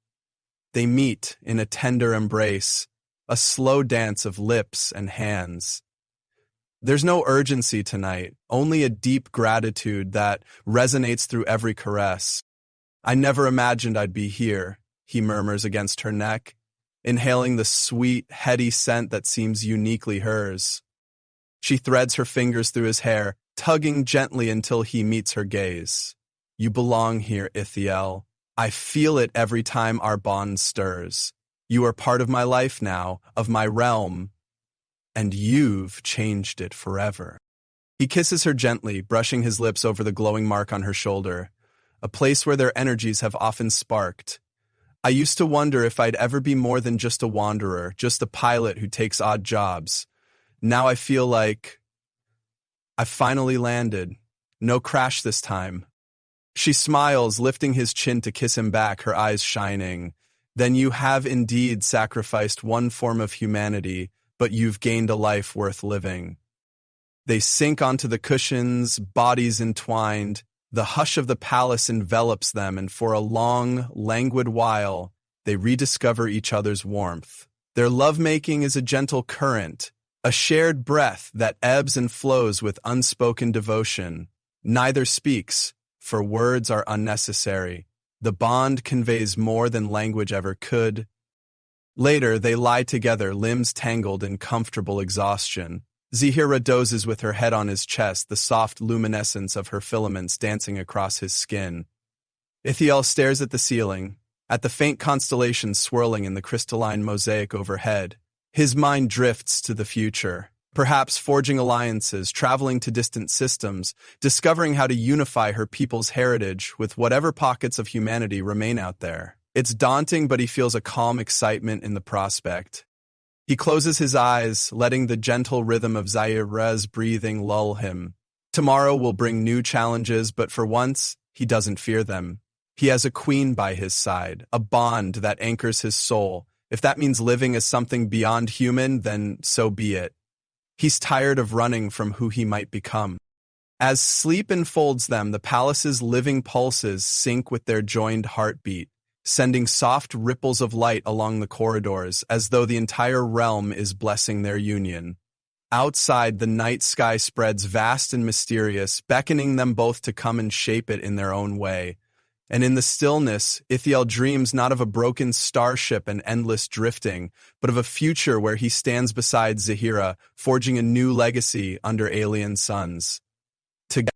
They meet in a tender embrace, a slow dance of lips and hands. There's no urgency tonight, only a deep gratitude that resonates through every caress. "I never imagined I'd be here," he murmurs against her neck, inhaling the sweet, heady scent that seems uniquely hers. She threads her fingers through his hair, tugging gently until he meets her gaze. "You belong here, Ithiel. I feel it every time our bond stirs. You are part of my life now, of my realm, and you've changed it forever." He kisses her gently, brushing his lips over the glowing mark on her shoulder, a place where their energies have often sparked. "I used to wonder if I'd ever be more than just a wanderer, just a pilot who takes odd jobs. Now I feel like I've finally landed. No crash this time." She smiles, lifting his chin to kiss him back, her eyes shining. "Then you have indeed sacrificed one form of humanity, but you've gained a life worth living." They sink onto the cushions, bodies entwined. The hush of the palace envelops them, and for a long, languid while, they rediscover each other's warmth. Their lovemaking is a gentle current, a shared breath that ebbs and flows with unspoken devotion. Neither speaks, for words are unnecessary. The bond conveys more than language ever could. Later, they lie together, limbs tangled in comfortable exhaustion. Zahira dozes with her head on his chest, the soft luminescence of her filaments dancing across his skin. Ithiel stares at the ceiling, at the faint constellations swirling in the crystalline mosaic overhead. His mind drifts to the future, perhaps forging alliances, traveling to distant systems, discovering how to unify her people's heritage with whatever pockets of humanity remain out there. It's daunting, but he feels a calm excitement in the prospect. He closes his eyes, letting the gentle rhythm of Zahira's breathing lull him. Tomorrow will bring new challenges, but for once, he doesn't fear them. He has a queen by his side, a bond that anchors his soul. If that means living as something beyond human, then so be it. He's tired of running from who he might become. As sleep enfolds them, the palace's living pulses sync with their joined heartbeat, sending soft ripples of light along the corridors as though the entire realm is blessing their union. Outside, the night sky spreads vast and mysterious, beckoning them both to come and shape it in their own way. And in the stillness, Ithiel dreams not of a broken starship and endless drifting, but of a future where he stands beside Zahira, forging a new legacy under alien suns. Together,